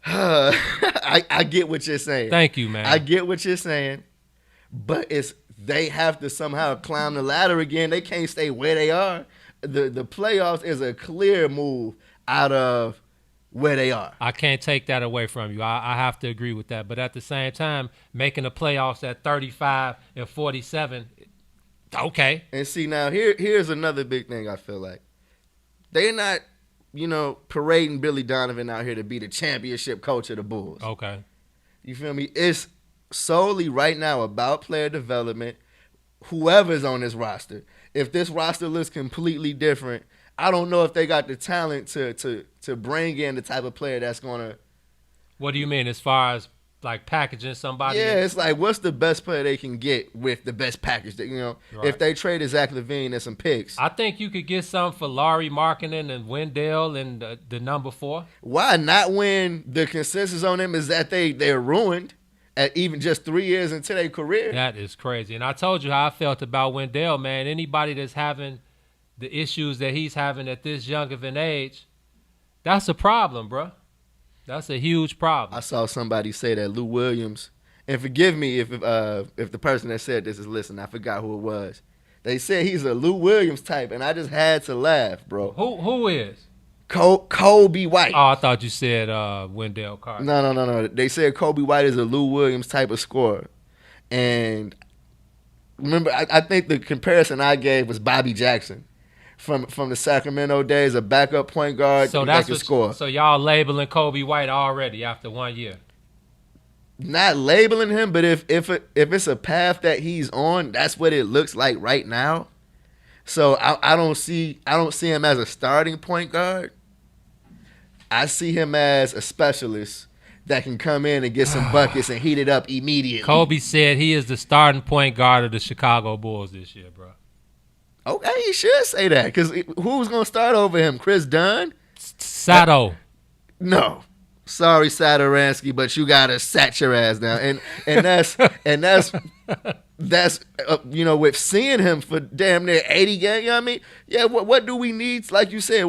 I get what you're saying. Thank you, man. I get what you're saying. But they have to somehow climb the ladder again. They can't stay where they are. The playoffs is a clear move out of where they are. I can't take that away from you. I have to agree with that. But at the same time, making the playoffs at 35 and 47, okay. And see, now here's another big thing I feel like. They're not, parading Billy Donovan out here to be the championship coach of the Bulls. Okay. You feel me? It's solely right now about player development, whoever's on this roster. If this roster looks completely different, I don't know if they got the talent to bring in the type of player that's going to. What do you mean as far as like packaging somebody? Yeah, it's like what's the best player they can get with the best package? Right. If they traded Zach LaVine and some picks. I think you could get some for Lauri Markkanen and Wendell and the number 4. Why not when the consensus on them is that they're ruined at even just 3 years into their career? That is crazy. And I told you how I felt about Wendell, man. Anybody that's having the issues that he's having at this young of an age, that's a problem, bro. That's a huge problem. I saw somebody say that Lou Williams, and forgive me if the person that said this is listening, I forgot who it was. They said he's a Lou Williams type, and I just had to laugh, bro. Who is? Kobe White. Oh, I thought you said Wendell Carter. No. They said Kobe White is a Lou Williams type of scorer. And remember, I think the comparison I gave was Bobby Jackson. From the Sacramento days, a backup point guard that can score. So y'all labeling Kobe White already after 1 year? Not labeling him, but if it's a path that he's on, that's what it looks like right now. So I don't see him as a starting point guard. I see him as a specialist that can come in and get some buckets and heat it up immediately. Kobe said he is the starting point guard of the Chicago Bulls this year, bro. Okay, you should say that, because who's going to start over him? Chris Dunn? Sato. No. Sorry, Satoransky, but you got to sat your ass down. And that's with seeing him for damn near 80 games, you know what I mean? Yeah, what do we need? Like you said,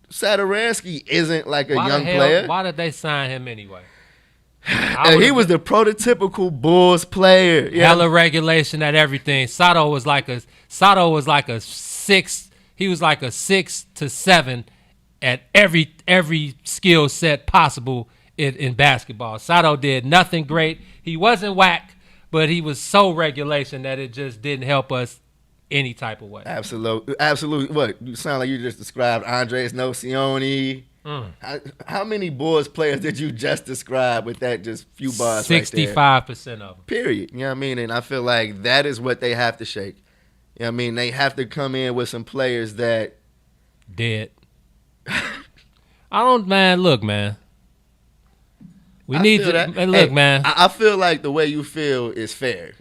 Satoransky isn't like a young player. Why did they sign him anyway? He was the prototypical Bulls player. Yeah. Hella regulation at everything. Sato was like a 6. He was like a 6 to 7 at every skill set possible in basketball. Sato did nothing great. He wasn't whack, but he was so regulation that it just didn't help us any type of way. Absolutely. What, you sound like you just described Andres Nocioni. How many Bulls players did you just describe with that just few bars 65% of them. Period. You know what I mean? And I feel like that is what they have to shake. You know what I mean? They have to come in with some players that... Dead. Look, man. Man. I feel like the way you feel is fair,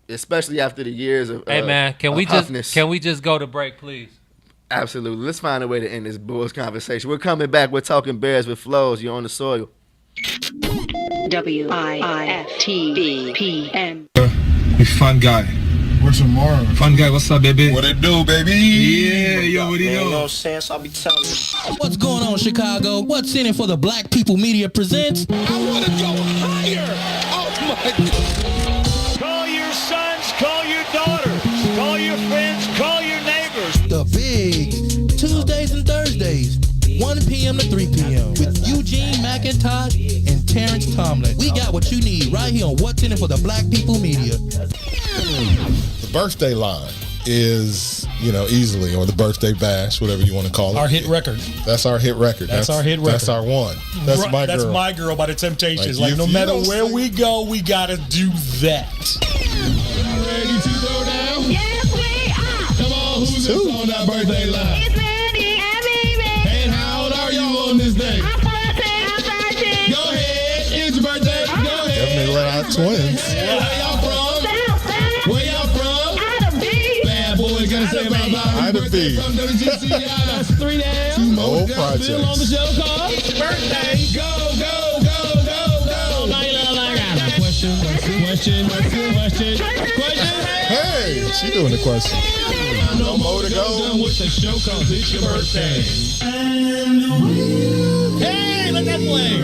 especially after the years of Hey, man, can we just go to break, please? Absolutely. Let's find a way to end this Bulls conversation. We're coming back. We're talking Bears with Flows. You're on the soil. WIFTBPM. You fun guy. What's tomorrow? Fun guy, what's up, baby? What it do, baby? Yeah, yo, what do you know? sense, I'll be telling you. What's going on, Chicago? What's in it for the Black People Media presents? I want to go higher. Oh, my God. Call your sons, call your daughters, call your friends, call your neighbors. The Bigs. Tuesdays and Thursdays, 1 p.m. to 3 p.m. with Eugene, McIntosh, and Terrence, Tomlin. We got what you need right here on What's in it for the Black People Media. The birthday line is, easily, or the birthday bash, whatever you want to call it. Our hit record. That's our hit record. That's our hit record. That's our one. That's my girl. That's my girl by the Temptations. Like, Like, no you matter don't where sing- we go, we got to do that. Ready to go down? Yes, we are. Come on, who's this on that birthday line? It's Randy and Baby. And how old are you on this day? I'm 14, I'm 13. Go ahead. It's your birthday. Go ahead. Definitely let out twins. Where y'all from? Where y'all from? Out of B. Bad boys gonna say about Bobby's birthday from WGCI. That's 3 days. Two more projects. Still on the show called It's your birthday. Go, go, go, go, go. Question. Hey, she doing the question. No more to go. What's the show called? It's your birthday. Hey, let that play.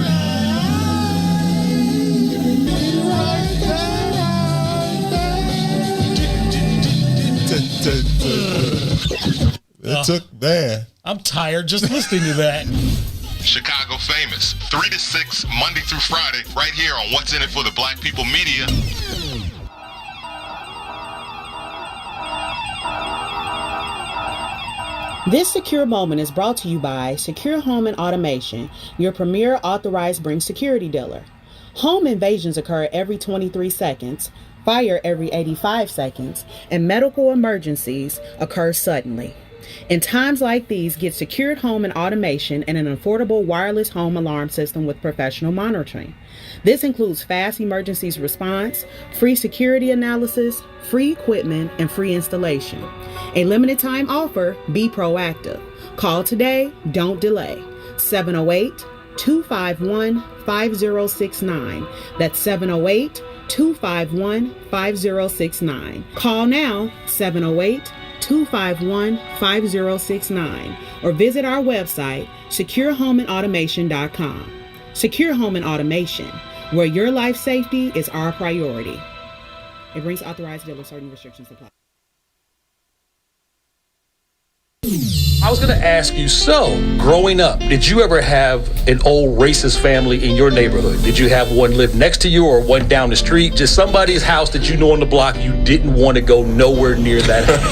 It took, man. I'm tired just listening to that. Chicago Famous, 3 to 6, Monday through Friday, right here on What's in it for the Black People Media. This secure moment is brought to you by Secure Home and Automation, your premier authorized Bring security dealer. Home invasions occur every 23 seconds, fire every 85 seconds, and medical emergencies occur suddenly. In times like these, get secured home and automation and an affordable wireless home alarm system with professional monitoring. This includes fast emergencies response, free security analysis, free equipment, and free installation. A limited time offer, be proactive. Call today, don't delay. 708-251-5069. That's 708-251-5069. Call now, 708-251-5069, or visit our website, securehomeandautomation.com. Secure Home and Automation, where your life safety is our priority. It brings authorized dealers, certain restrictions apply. I was going to ask you, so growing up, did you ever have an old racist family in your neighborhood? Did you have one live next to you or one down the street? Just somebody's house that you know on the block you didn't want to go nowhere near that house.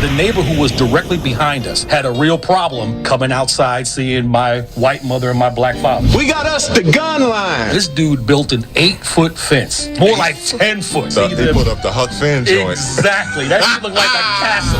The neighbor who was directly behind us had a real problem coming outside seeing my white mother and my black father. We got us the gun line. This dude built an 8-foot fence, more like 10 foot. So they put up the Huck Finn joint. Exactly. That shit looked like a castle.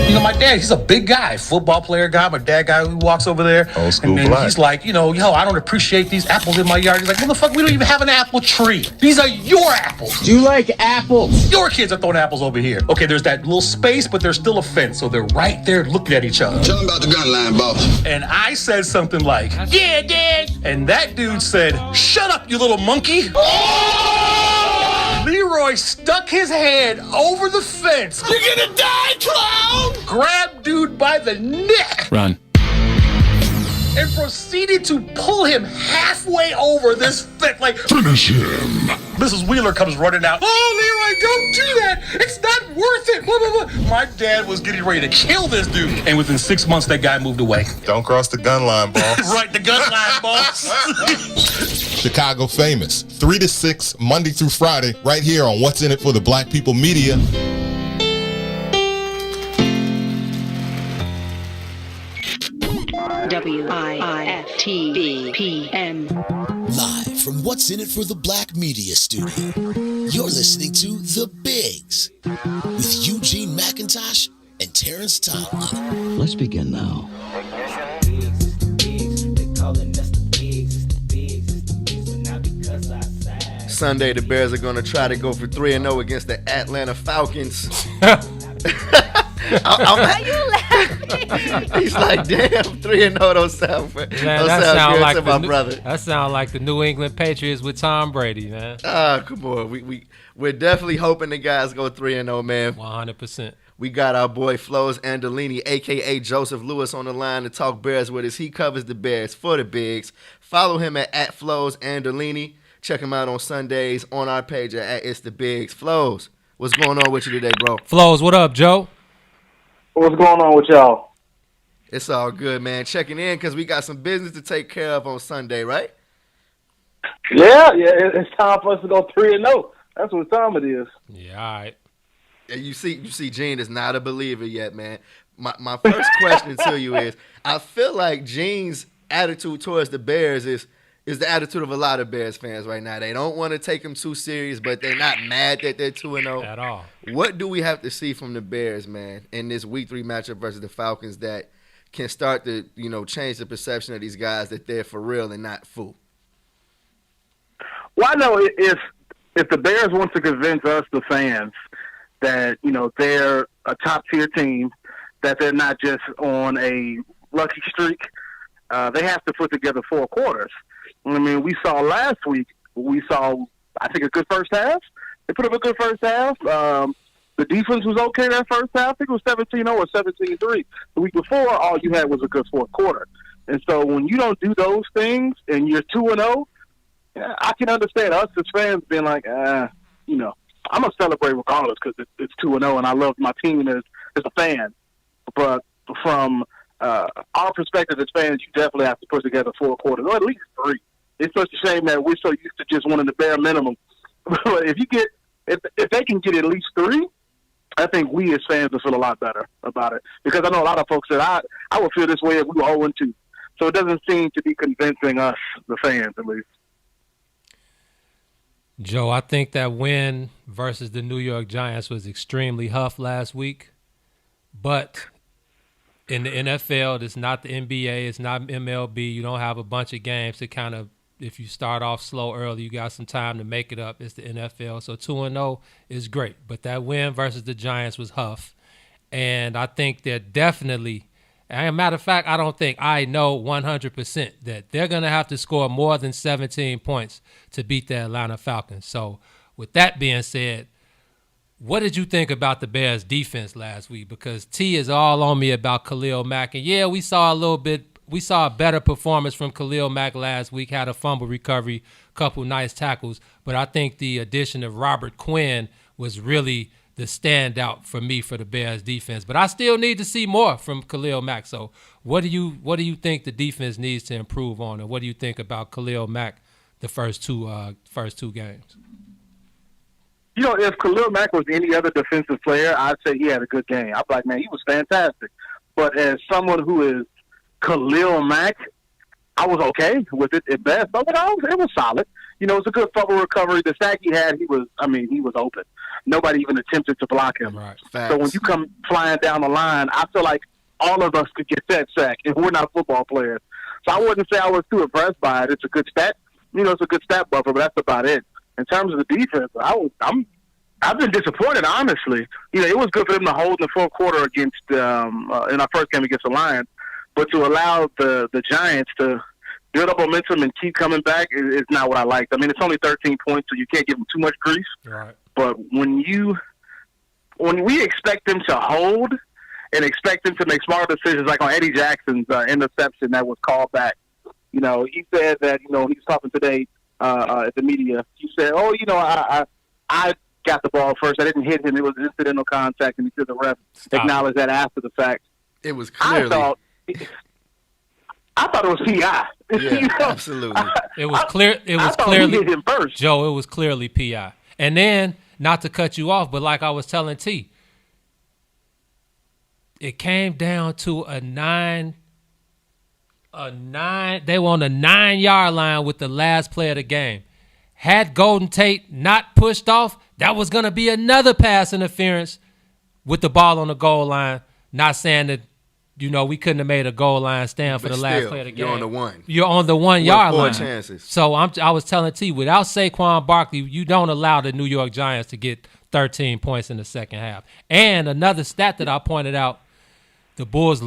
You know, my dad, he's a big guy, football player guy. My dad guy who walks over there. Old school and then black. he's like, yo, I don't appreciate these apples in my yard. He's like, motherfucker, we don't even have an apple tree. These are your apples. Do you like apples? Your kids are throwing apples over here. Okay, there's that little space, but there's still a fence. So they're right there looking at each other. Tell them about the gun line, boss. And I said something like, yeah, Dad. And that dude said, shut up, you little monkey. Leroy stuck his hand over the fence. You're gonna die, clown! Grabbed dude by the neck. Run. And proceeded to pull him halfway over this fence. Like, Finish him. Mrs. Wheeler comes running out. Oh, Leroy, don't do that. It's not worth it. Blah, blah, blah. My dad was getting ready to kill this dude. And within 6 months, that guy moved away. Don't cross the gun line, boss. Right, the gun line, boss. Chicago Famous, 3 to 6, Monday through Friday, right here on What's in it for the Black People Media. WIFTBPM. Live from What's in it for the Black Media Studio, you're listening to The Bigs with Eugene McIntosh and Terrence Tomlin. Let's begin now. Sunday, the Bears are going to try to go for 3-0 against the Atlanta Falcons. Why you laughing? He's like, damn, 3-0 don't sound good to my brother. That sound like the New England Patriots with Tom Brady, man. Come on. We're definitely hoping the guys go 3-0, man. 100%. We got our boy Flows Andolini, a.k.a. Joseph Lewis, on the line to talk Bears with us. He covers the Bears for the Bigs. Follow him at Flows Andolini. Check him out on Sundays on our page at It's the Bigs. Flows, what's going on with you today, bro? Flows, what up, Joe? What's going on with y'all? It's all good, man. Checking in because we got some business to take care of on Sunday, right? Yeah, it's time for us to go 3-0. That's what time it is. Yeah, all right. And you see, Gene is not a believer yet, man. My first question to you is, I feel like Gene's attitude towards the Bears is the attitude of a lot of Bears fans right now. They don't want to take them too serious, but they're not mad that they're 2-0. At all. What do we have to see from the Bears, man, in this Week 3 matchup versus the Falcons that can start to, change the perception of these guys that they're for real and not fool? Well, I know if the Bears want to convince us, the fans, that, they're a top-tier team, that they're not just on a lucky streak, they have to put together 4 quarters. I mean, we saw last week, I think, a good first half. They put up a good first half. The defense was okay that first half. I think it was 17-0 or 17-3. The week before, all you had was a good fourth quarter. And so when you don't do those things and you're 2-0, I can understand us as fans being like, I'm going to celebrate regardless because it's 2-0 and I love my team as a fan. But from our perspective as fans, you definitely have to put together 4 quarters, or at least 3. It's such a shame that we're so used to just wanting the bare minimum. But if they can get at least 3, I think we as fans will feel a lot better about it. Because I know a lot of folks that I would feel this way if we were 0-2. So it doesn't seem to be convincing us, the fans, at least. Joe, I think that win versus the New York Giants was extremely huff last week. But in the NFL, it's not the NBA, it's not MLB. You don't have a bunch of games to kind of, if you start off slow early, you got some time to make it up. It's the NFL. So 2-0 is great. But that win versus the Giants was huff. And I think that definitely, as a matter of fact, I know 100% that they're going to have to score more than 17 points to beat the Atlanta Falcons. So with that being said, what did you think about the Bears defense last week? Because T is all on me about Khalil Mack. And yeah, we saw a better performance from Khalil Mack last week, had a fumble recovery, couple nice tackles. But I think the addition of Robert Quinn was really the standout for me for the Bears defense. But I still need to see more from Khalil Mack. So what do you think the defense needs to improve on? And what do you think about Khalil Mack the first two games? If Khalil Mack was any other defensive player, I'd say he had a good game. I'm like, man, he was fantastic. But as someone who is Khalil Mack, I was okay with it at best. But it was solid. It was a good fumble recovery. The sack he had, he was open. Nobody even attempted to block him. Right. So when you come flying down the line, I feel like all of us could get that sack, and we're not football players. So I wouldn't say I was too impressed by it. It's a good stat. It's a good stat buffer, but that's about it. In terms of the defense, I've been disappointed, honestly. It was good for them to hold in the fourth quarter against in our first game against the Lions, but to allow the Giants to build up momentum and keep coming back is not what I liked. I mean, it's only 13 points, so you can't give them too much grief. Right. But when we expect them to hold and expect them to make smarter decisions, like on Eddie Jackson's interception that was called back, he said that he was talking today at the media. He said, I got the ball first. I didn't hit him. It was incidental contact, and he said the ref acknowledged that after the fact. It was clearly. I thought it was PI. Yeah, absolutely. It was clear. It was clearly he hit him first. Joe, it was clearly PI. And then, not to cut you off, but like I was telling T, it came down to a 9. They were on the 9-yard line with the last play of the game. Had Golden Tate not pushed off, that was going to be another pass interference with the ball on the goal line. Not saying that, we couldn't have made a goal line stand for the last play of the game. You're on the 1. You're on the 1-yard line. 4 chances. So I was telling T, without Saquon Barkley, you don't allow the New York Giants to get 13 points in the second half. And another stat that I pointed out, the Bears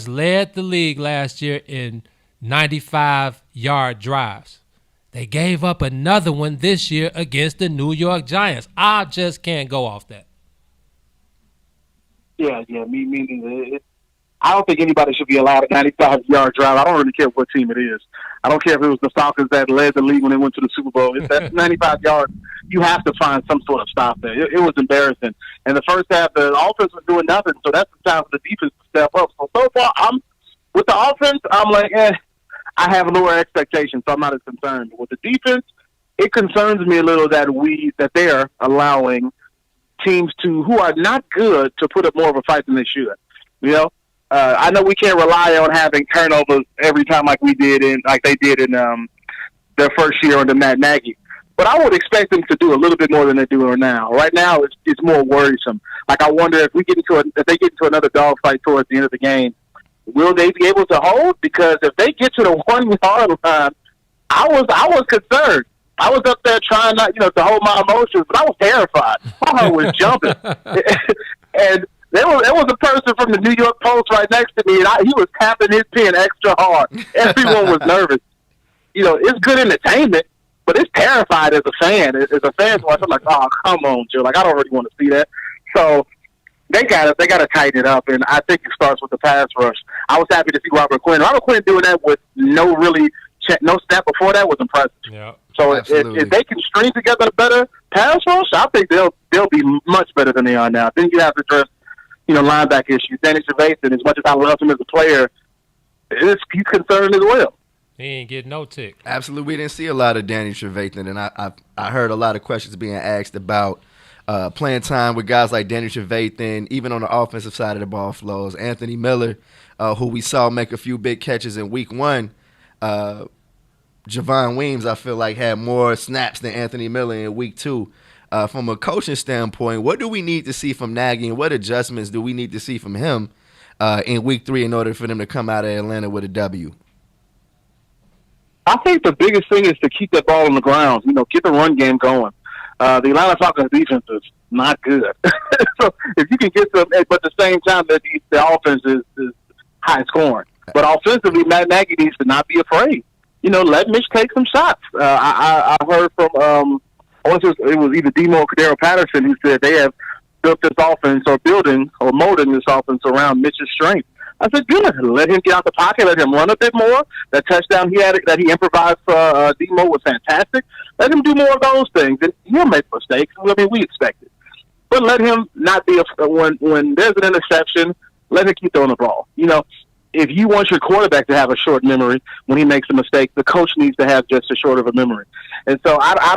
led the league last year in 95-yard drives. They gave up another one this year against the New York Giants. I just can't go off that. Yeah, me neither. I don't think anybody should be allowed a 95-yard drive. I don't really care what team it is. I don't care if it was the Falcons that led the league when they went to the Super Bowl. If that's 95 yards, you have to find some sort of stop there. It was embarrassing. And the first half, the offense was doing nothing, so that's the time for the defense to step up. So far, with the offense, I'm like, I have lower expectations, so I'm not as concerned. With the defense, it concerns me a little that they're allowing teams who are not good to put up more of a fight than they should. You know, I know we can't rely on having turnovers every time like they did in their first year under Matt Nagy. But I would expect them to do a little bit more than they're doing now. Right now, it's more worrisome. Like I wonder if they get into another dogfight towards the end of the game, will they be able to hold? Because if they get to the 1 yard line, I was concerned. I was up there trying not, to hold my emotions, but I was terrified. My heart was jumping, and there was a person from the New York Post right next to me, and he was tapping his pen extra hard. Everyone was nervous. It's good entertainment, but it's terrified as a fan. As a fan, I'm like, oh, come on, Joe. Like, I don't really want to see that. So they got to tighten it up, and I think it starts with the pass rush. I was happy to see Robert Quinn. Robert Quinn doing that with no snap before that was impressive. Yeah. So if they can string together a better pass rush, I think they'll be much better than they are now. Then you have to address, linebacker issues. Danny Trevathan, as much as I love him as a player, he's concerned as well. He ain't getting no tick. Absolutely, we didn't see a lot of Danny Trevathan, and I heard a lot of questions being asked about playing time with guys like Danny Trevathan, even on the offensive side of the ball flows. Anthony Miller, who we saw make a few big catches in week 1. Javon Weems, I feel like, had more snaps than Anthony Miller in week 2. From a coaching standpoint, what do we need to see from Nagy, and what adjustments do we need to see from him in week 3 in order for them to come out of Atlanta with a W? I think the biggest thing is to keep that ball on the ground, get the run game going. The Atlanta Falcons defense is not good. So if you can get some, but at the same time, the offense is high scoring. But offensively, Matt Nagy needs to not be afraid. Let Mitch take some shots. I heard from, it was either Demo or Cordero Patterson who said they have built this offense or molding this offense around Mitch's strength. I said, good. Let him get out the pocket. Let him run a bit more. That touchdown that he improvised for Demo was fantastic. Let him do more of those things. And he'll make mistakes. I mean, we expect it. But let him not be when there's an interception, let him keep throwing the ball. If you want your quarterback to have a short memory when he makes a mistake, the coach needs to have just as short of a memory. And so I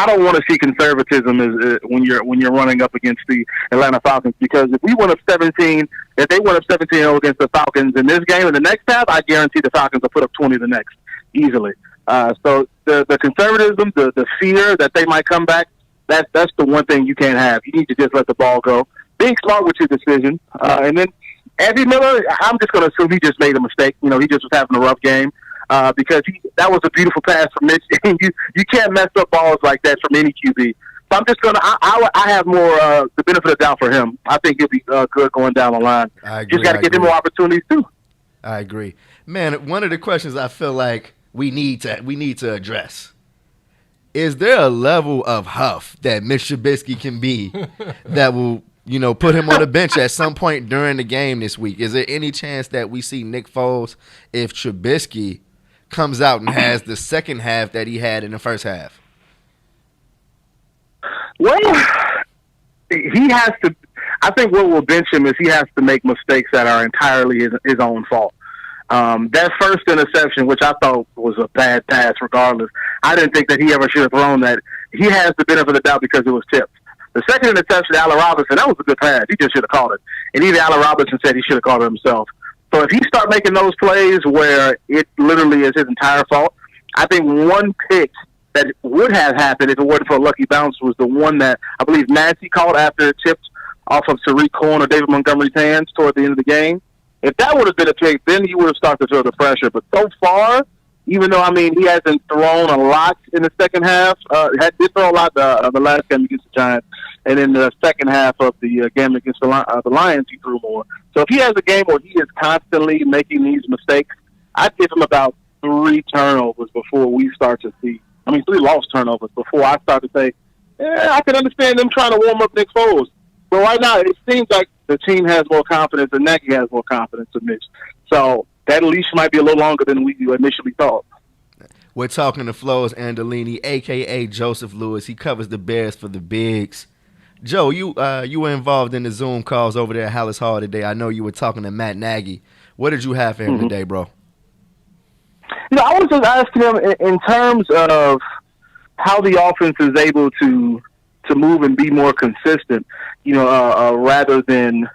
don't want to see conservatism when you're running up against the Atlanta Falcons, because if they went up 17-0 against the Falcons in this game, in the next half, I guarantee the Falcons will put up 20 the next easily. So the conservatism, the fear that they might come back, that's the one thing you can't have. You need to just let the ball go. Being smart with your decision, and then Anthony Miller, I'm just going to assume he just made a mistake. He just was having a rough game because that was a beautiful pass from Mitch. You can't mess up balls like that from any QB. So I'm just going to I have more the benefit of doubt for him. I think he'll be good going down the line. I agree. Just got to give him more opportunities too. I agree. Man, one of the questions I feel like we need to address, is there a level of huff that Mitch Trubisky can be that will put him on the bench at some point during the game this week? Is there any chance that we see Nick Foles if Trubisky comes out and has the second half that he had in the first half? Well, he has to. I think what will bench him is he has to make mistakes that are entirely his own fault. That first interception, which I thought was a bad pass regardless, I didn't think that he ever should have thrown that. He has the benefit of the doubt because it was tipped. The second interception to Allen Robinson, that was a good pass. He just should have called it. And even Allen Robinson said he should have called it himself. So if he start making those plays where it literally is his entire fault, I think one pick that would have happened if it wasn't for a lucky bounce was the one that I believe Nancy called after it tipped off of Tariq Cohen or David Montgomery's hands toward the end of the game. If that would have been a pick, then he would have started to feel the pressure. But so far, Even though, I mean, he hasn't thrown a lot in the second half. Did throw a lot the last game against the Giants. And in the second half of the game against the Lions, he threw more. So if he has a game where he is constantly making these mistakes, I'd give him about 3 turnovers before we start to see. 3 lost turnovers before I start to say, I can understand them trying to warm up Nick Foles. But right now, it seems like the team has more confidence and Nagy has more confidence in Mitch. So that leash might be a little longer than we initially thought. We're talking to Flo's Andolini, a.k.a. Joseph Lewis. He covers the Bears for the Bigs. Joe, you were involved in the Zoom calls over there at Hallis Hall today. I know you were talking to Matt Nagy. What did you have for him today, bro? I was just asking him in terms of how the offense is able to move and be more consistent, rather than,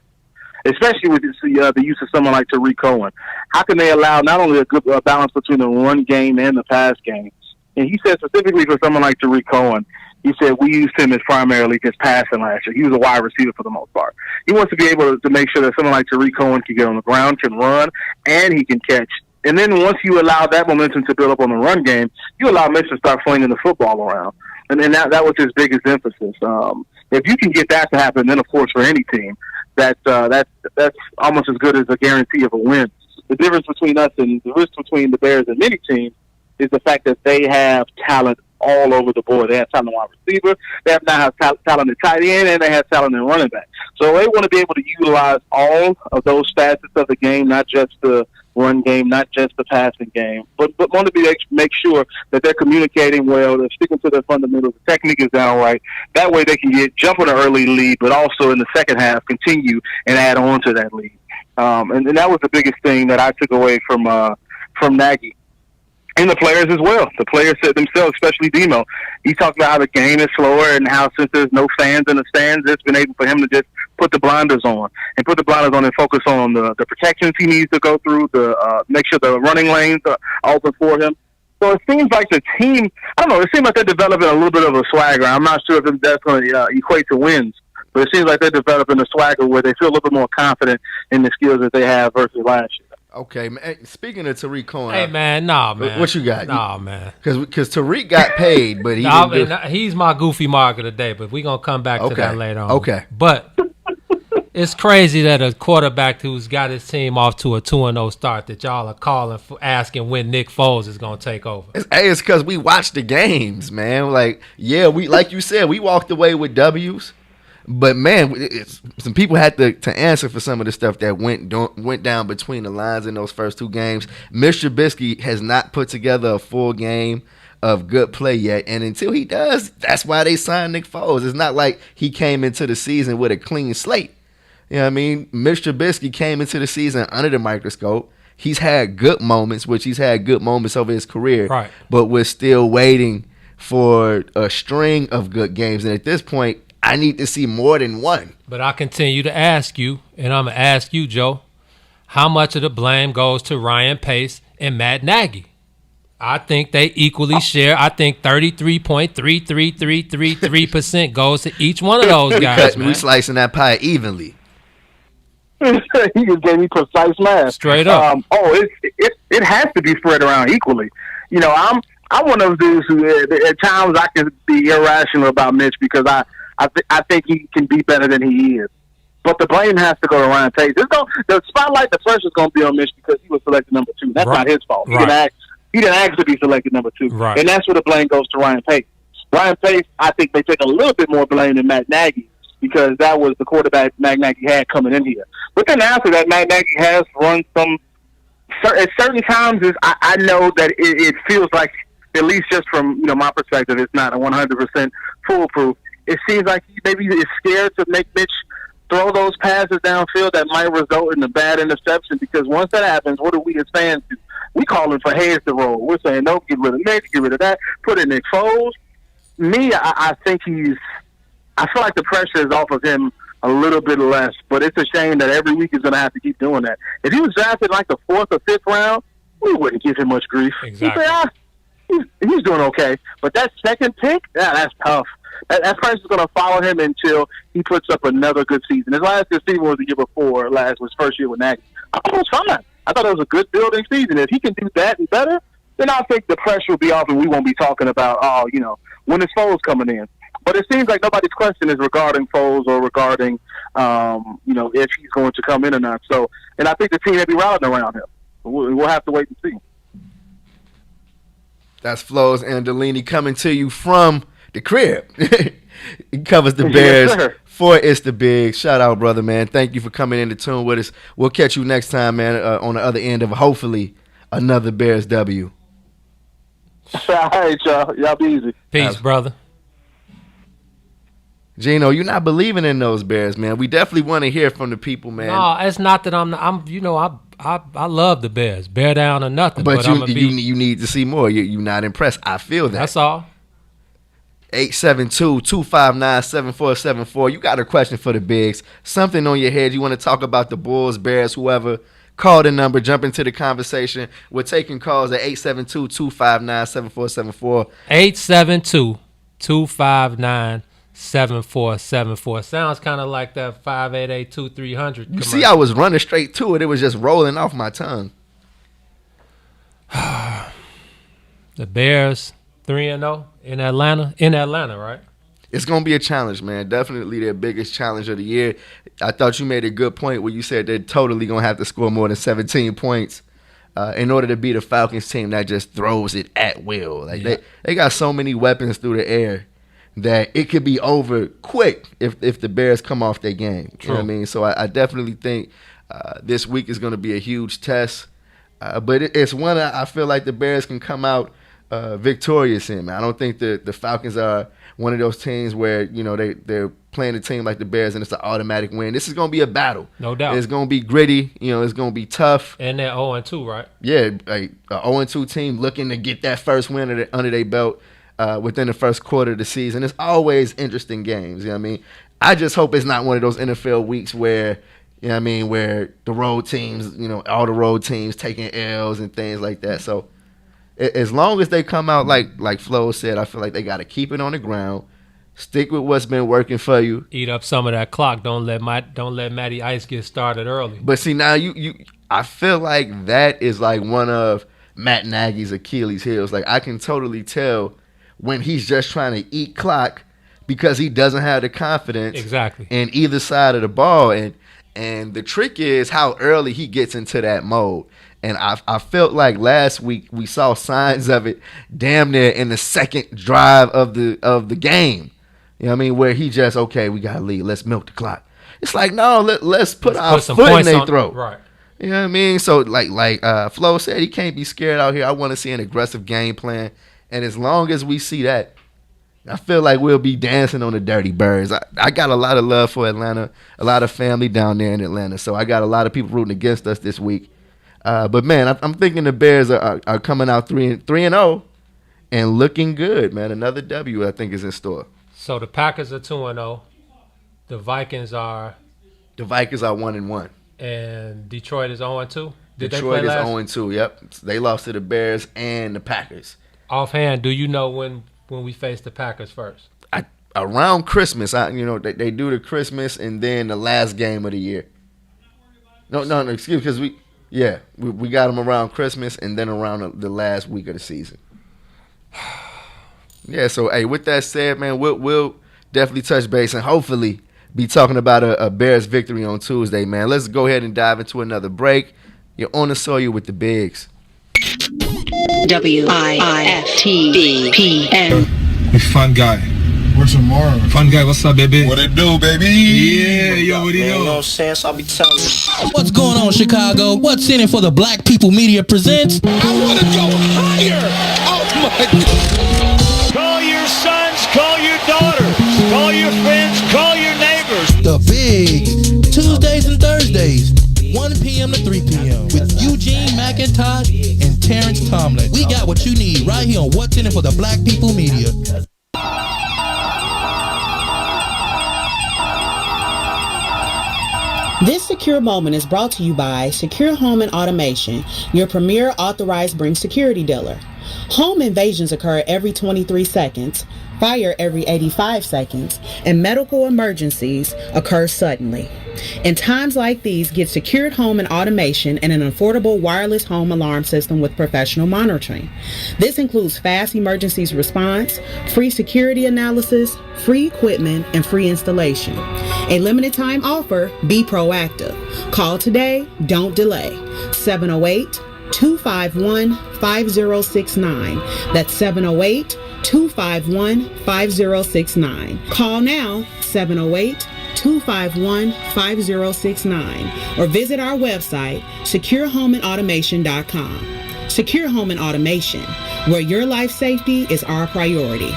especially with the use of someone like Tariq Cohen. How can they allow not only a good balance between the run game and the pass game? And he said specifically for someone like Tariq Cohen, he said we used him as primarily just passing last year. He was a wide receiver for the most part. He wants to be able to make sure that someone like Tariq Cohen can get on the ground, can run, and he can catch. And then once you allow that momentum to build up on the run game, you allow Mitch to start flinging the football around. And that was his biggest emphasis. If you can get that to happen, then of course for any team, that's almost as good as a guarantee of a win. The difference between us and the risk between the Bears and many teams is the fact that they have talent all over the board. They have talent in wide receiver, they now have talent in tight end, and they have talent in running back. So they want to be able to utilize all of those facets of the game, not just the run game, not just the passing game, but want to be make sure that they're communicating well, they're sticking to their fundamentals, the technique is down right. That way they can jump on an early lead, but also in the second half continue and add on to that lead. And that was the biggest thing that I took away from Nagy. And the players as well. The players said themselves, especially Demo. He talked about how the game is slower and how since there's no fans in the stands, it's been able for him to just put the blinders on and focus on the protections he needs to go through, make sure the running lanes are open for him. So it seems like the team, I don't know, it seems like they're developing a little bit of a swagger. I'm not sure if that's going to equate to wins, but it seems like they're developing a swagger where they feel a little bit more confident in the skills that they have versus last year. Okay, man. Speaking of Tariq Cohen, hey man, nah, man. What you got? Nah, man. Because Tariq got paid, but he's my goofy mark of the day. But we're gonna come back to that later on. Okay, but it's crazy that a quarterback who's got his team off to a 2-0 start that y'all are calling for, asking when Nick Foles is gonna take over. It's because we watched the games, man. Like like you said, we walked away with W's. But, man, some people had to answer for some of the stuff that went down between the lines in those first 2 games. Mitch Trubisky has not put together a full game of good play yet. And until he does, that's why they signed Nick Foles. It's not like he came into the season with a clean slate. You know what I mean? Mitch Trubisky came into the season under the microscope. He's had good moments, which he's had good moments over his career. Right. But we're still waiting for a string of good games. And at this point, I need to see more than one. But I continue to ask you, and I'm going to ask you, Joe, how much of the blame goes to Ryan Pace and Matt Nagy? I think they equally share. I think 33.33333% goes to each one of those guys, man. We slicing that pie evenly. He just gave me precise math. Straight up. It has to be spread around equally. I'm one of those dudes who at times I can be irrational about Mitch because I think he can be better than he is. But the blame has to go to Ryan Pace. The spotlight, the pressure is going to be on Mitch because he was selected number 2. That's not his fault. Right. He didn't ask to be selected number 2. Right. And that's where the blame goes to Ryan Pace. Ryan Pace, I think they take a little bit more blame than Matt Nagy because that was the quarterback Matt Nagy had coming in here. But then after that, Matt Nagy has run some – at certain times, I know that it feels like, at least just from my perspective, it's not a 100% foolproof. It seems like he maybe is scared to make Mitch throw those passes downfield that might result in a bad interception because once that happens, what do we as fans do? We calling for heads to roll. We're saying, no, get rid of Mitch, get rid of that, put in Nick Foles. I think I feel like the pressure is off of him a little bit less, but it's a shame that every week he's going to have to keep doing that. If he was drafted like the 4th or 5th round, we wouldn't give him much grief. Exactly. He's doing okay. But that second pick, that's tough. That price is going to follow him until he puts up another good season. His last good season was the year before. Was first year with Nagy. I thought it was fine. I thought it was a good building season. If he can do that and better, then I think the pressure will be off and we won't be talking about, when is Foles coming in. But it seems like nobody's question is regarding Foles or regarding, if he's going to come in or not. So, and I think the team may be rallying around him. We'll have to wait and see. That's Flows and Delaney coming to you from the crib. He covers the Bears for It's the Big. Shout out, brother, man. Thank you for coming in to tune with us. We'll catch you next time, man, on the other end of hopefully another Bears W. All right, y'all. Y'all be easy. Peace, brother. Gino, you're not believing in those Bears, man. We definitely want to hear from the people, man. No, it's not that I love the Bears. Bear down or nothing. But you need to see more. You're not impressed. I feel that. That's all. 872-259-7474. You got a question for the Bigs. Something on your head. You want to talk about the Bulls, Bears, whoever. Call the number. Jump into the conversation. We're taking calls at 872-259-7474. 872-259-7474. Sounds kind of like that 588-2300. You see, I was running straight to it. It was just rolling off my tongue. The Bears 3-0 in Atlanta. In Atlanta, right? It's going to be a challenge, man. Definitely their biggest challenge of the year. I thought you made a good point where you said they're totally going to have to score more than 17 points in order to beat a Falcons team that just throws it at will. Like they got so many weapons through the air that it could be over quick if the Bears come off their game. True. You know what I mean? So I definitely think this week is going to be a huge test. But it's one I feel like the Bears can come out victorious in, man. I don't think the Falcons are one of those teams where, they're playing a team like the Bears and it's an automatic win. This is going to be a battle. No doubt. It's going to be gritty. It's going to be tough. And they're 0-2, right? Yeah, a 0-2 team looking to get that first win under their belt within the first quarter of the season. It's always interesting games. You know what I mean? I just hope it's not one of those NFL weeks where, you know what I mean, where the road teams, all the road teams taking L's and things like that. So as long as they come out like Flo said, I feel like they got to keep it on the ground, stick with what's been working for you. Eat up some of that clock. Don't let Matty Ice get started early. But see, now I feel like that is like one of Matt Nagy's Achilles heels. Like I can totally tell when he's just trying to eat clock because he doesn't have the confidence in either side of the ball. And the trick is how early he gets into that mode. And I felt like last week we saw signs of it damn near in the second drive of the game. You know what I mean? Where he just, okay, we got to lead. Let's milk the clock. It's like, no, let's put our foot in their throat. Right. You know what I mean? So like Flo said, he can't be scared out here. I want to see an aggressive game plan. And as long as we see that, I feel like we'll be dancing on the Dirty Birds. I got a lot of love for Atlanta, a lot of family down there in Atlanta. So I got a lot of people rooting against us this week. But, man, I'm thinking the Bears are coming out 3-0 and looking good, man. Another W, I think, is in store. So the Packers are 2-0. The Vikings are 1-1. And Detroit is 0-2. Detroit is 0-2, yep. They lost to the Bears and the Packers. Offhand, do you know when we face the Packers first? Around Christmas. They do the Christmas and then the last game of the year. No, excuse me, because we got them around Christmas and then around the last week of the season. Yeah, so, hey, with that said, man, we'll definitely touch base and hopefully be talking about a Bears victory on Tuesday, man. Let's go ahead and dive into another break. You're on the soil with the Bigs. WIFTBPM. Hey, fun guy. What's tomorrow? Fun guy, what's up, baby? What it do, baby? Yeah, yo, what do you know? You know what I'm saying? So I'll be telling you. What's going on, Chicago? What's in it for the Black People Media presents? I want to go higher. Oh, my God. Call your sons, call your daughters, call your friends, call your neighbors. The Big Tuesdays and Thursdays, 1 p.m. to 3 p.m. with Eugene, McIntosh, and Terrence Tomlin. We got what you need right here on What's in it for the Black People Media. This secure moment is brought to you by Secure Home and Automation, your premier authorized Bring security dealer. Home invasions occur every 23 seconds, fire every 85 seconds, and medical emergencies occur suddenly. In times like these, get secured home and automation and an affordable wireless home alarm system with professional monitoring. This includes fast emergencies response, free security analysis, free equipment, and free installation. A limited time offer, be proactive. Call today, don't delay. 708-251-5069. That's 708-251-5069. Call now, 708-251-5069, or visit our website, securehomeandautomation.com. Secure Home and Automation, where your life safety is our priority.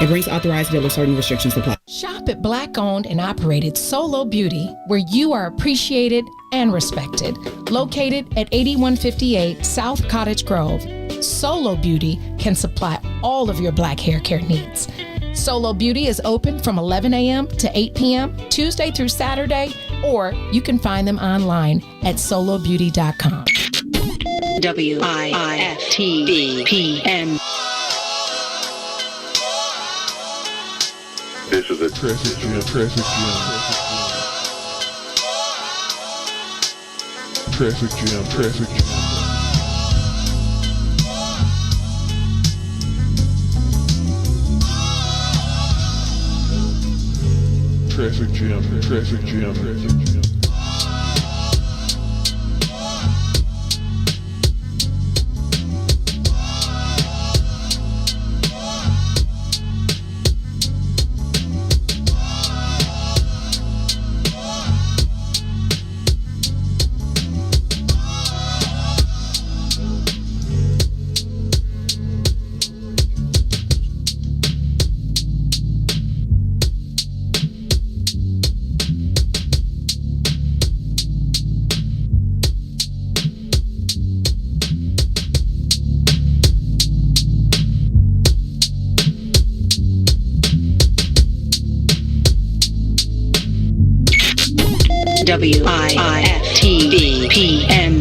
It brings authorized dealers. Certain restrictions apply. Shop at Black-owned and operated Solo Beauty, where you are appreciated and respected. Located at 8158 South Cottage Grove, Solo Beauty can supply all of your black hair care needs. Solo Beauty is open from 11 a.m. to 8 p.m. Tuesday through Saturday, or you can find them online at solobeauty.com. WIIFTBPM. This is a traffic jam. Traffic jam. Traffic jam. Traffic jam. Traffic jam. Traffic jam. Traffic jam. WIIFTBPM.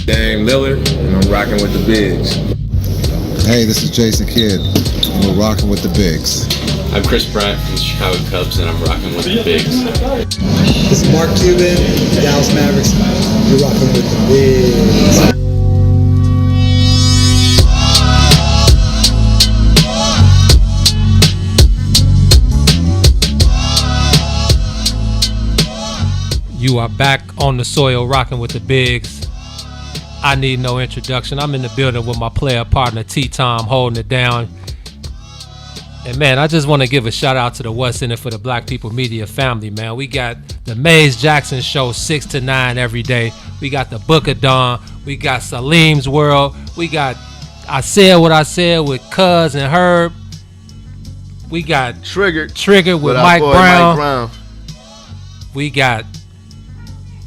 Dame Lillard, and I'm rocking with the Bigs. Hey, this is Jason Kidd. We're rocking with the Bigs. I'm Chris Bryant from the Chicago Cubs, and I'm rocking with the Bigs. This is Mark Cuban, Dallas Mavericks. You're rocking with the Bigs. You are back on the soil rocking with the Bigs. I need no introduction. I'm in the building with my player partner T-Tom holding it down. And man, I just want to give a shout out to the What's In It for the Black People Media family, man. We got the Maze Jackson show 6 to 9 every day. We got the Book of Dawn. We got Salim's World. We got I Said What I Said with Cuz and Herb. We got Triggered with Mike Brown. We got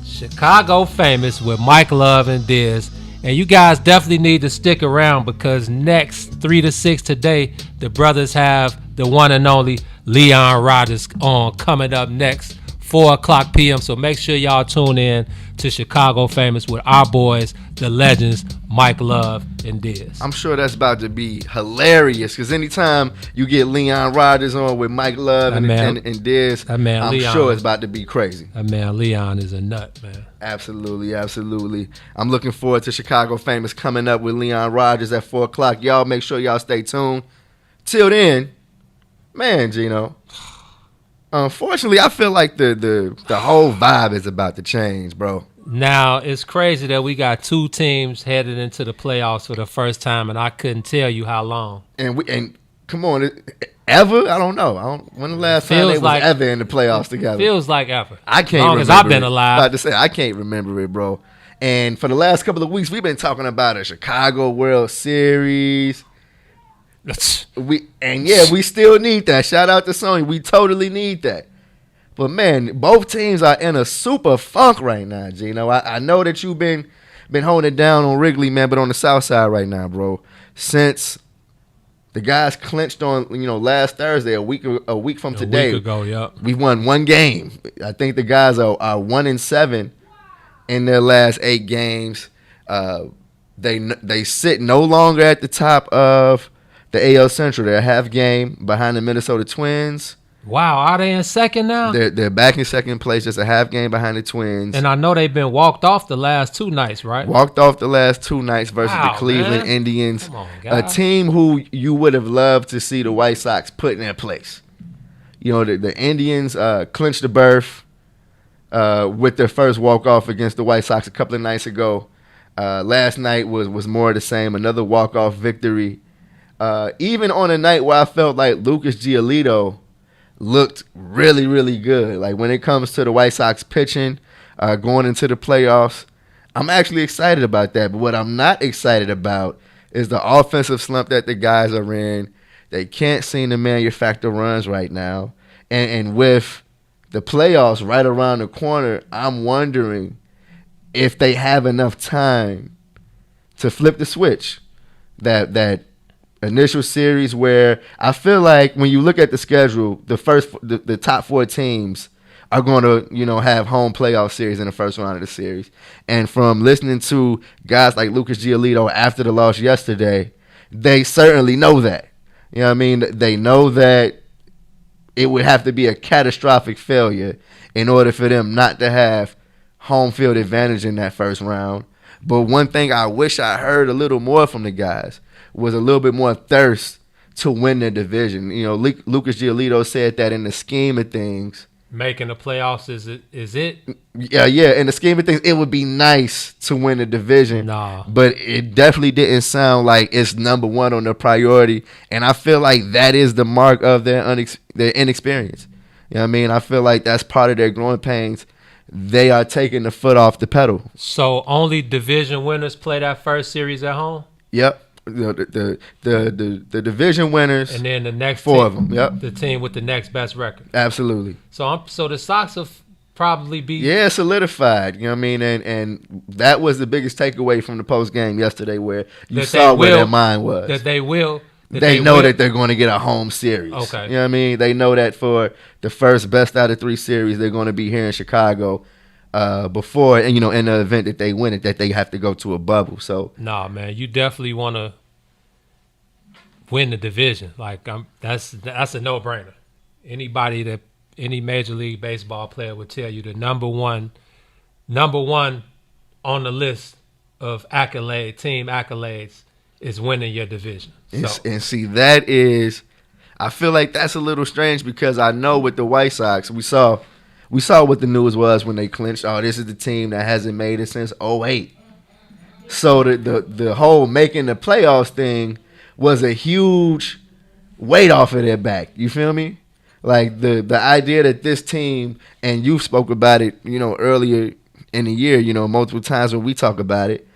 Chicago Famous with Mike Love and Diz. And you guys definitely need to stick around because next 3 to 6 today, the brothers have the one and only Leon Rogers on coming up next, 4 o'clock p.m. So make sure y'all tune in to Chicago Famous with our boys, the legends, Mike Love and Diz. I'm sure that's about to be hilarious because anytime you get Leon Rogers on with Mike Love and Diz, I'm Leon, sure it's about to be crazy. That man Leon is a nut, man. Absolutely, absolutely. I'm looking forward to Chicago Famous coming up with Leon Rogers at 4 o'clock. Y'all make sure y'all stay tuned. Till then, man, Gino, unfortunately, I feel like the whole vibe is about to change, bro. Now, it's crazy that we got 2 teams headed into the playoffs for the first time, and I couldn't tell you how long. And come on, ever? I don't know. When the last time they was ever in the playoffs together? Feels like ever. I can't remember. As long as I've been alive. About to say, I can't remember it, bro. And for the last couple of weeks, we've been talking about a Chicago World Series. We still need that. Shout out to Sony. We totally need that. But man, both teams are in a super funk right now, Gino. I know that you've been holding it down on Wrigley, man, but on the south side right now, bro. Since the guys clinched on, last Thursday, a week from today. A week ago, yep. We won 1 game. I think the guys are 1-7 in their last 8 games. They sit no longer at the top of the AL Central. They're a half game behind the Minnesota Twins. Wow, are they in second now? They're back in second place, just a half game behind the Twins. And I know they've been walked off the last 2 nights, right? Walked off the last 2 nights versus the Cleveland Indians, a team who you would have loved to see the White Sox put in their place. You know, the Indians clinched the berth with their first walk-off against the White Sox a couple of nights ago. Last night was more of the same, another walk-off victory. Even on a night where I felt like Lucas Giolito looked really, really good. Like when it comes to the White Sox pitching, going into the playoffs, I'm actually excited about that. But what I'm not excited about is the offensive slump that the guys are in. They can't seem to manufacture runs right now. And with the playoffs right around the corner, I'm wondering if they have enough time to flip the switch. That initial series where I feel like when you look at the schedule, the top 4 teams are going to, you know, have home playoff series in the first round of the series. And from listening to guys like Lucas Giolito after the loss yesterday, they certainly know that. You know what I mean? They know that it would have to be a catastrophic failure in order for them not to have home field advantage in that first round. But one thing I wish I heard a little more from the guys was a little bit more thirst to win the division. You know, Lucas Giolito said that in the scheme of things, making the playoffs is it? Yeah. In the scheme of things, it would be nice to win the division. Nah. But it definitely didn't sound like it's number one on the priority. And I feel like that is the mark of their inexperience. You know what I mean? I feel like that's part of their growing pains. They are taking the foot off the pedal. So only division winners play that first series at home? Yep. The division winners, and then the next 4 team, of them. Yep, the team with the next best record. Absolutely. So the Sox have probably be solidified. You know what I mean, and that was the biggest takeaway from the post game yesterday, where you saw where their mind was. That they will. They know that they're going to get a home series. Okay. You know what I mean? They know that for the first best out of 3 series, they're going to be here in Chicago. Before, and you know, in the event that they win it, that they have to go to a bubble. So nah, man, you definitely want to win the division. Like that's a no-brainer. Any Major League Baseball player would tell you the number one on the list of team accolades is winning your division. And see, that is, I feel like that's a little strange because I know with the White Sox, we saw what the news was when they clinched. Oh, this is the team that hasn't made it since 2008. So the whole making the playoffs thing was a huge weight off of their back. You feel me? Like the idea that this team, and you spoke about it, you know, earlier in the year, you know, multiple times when we talk about it,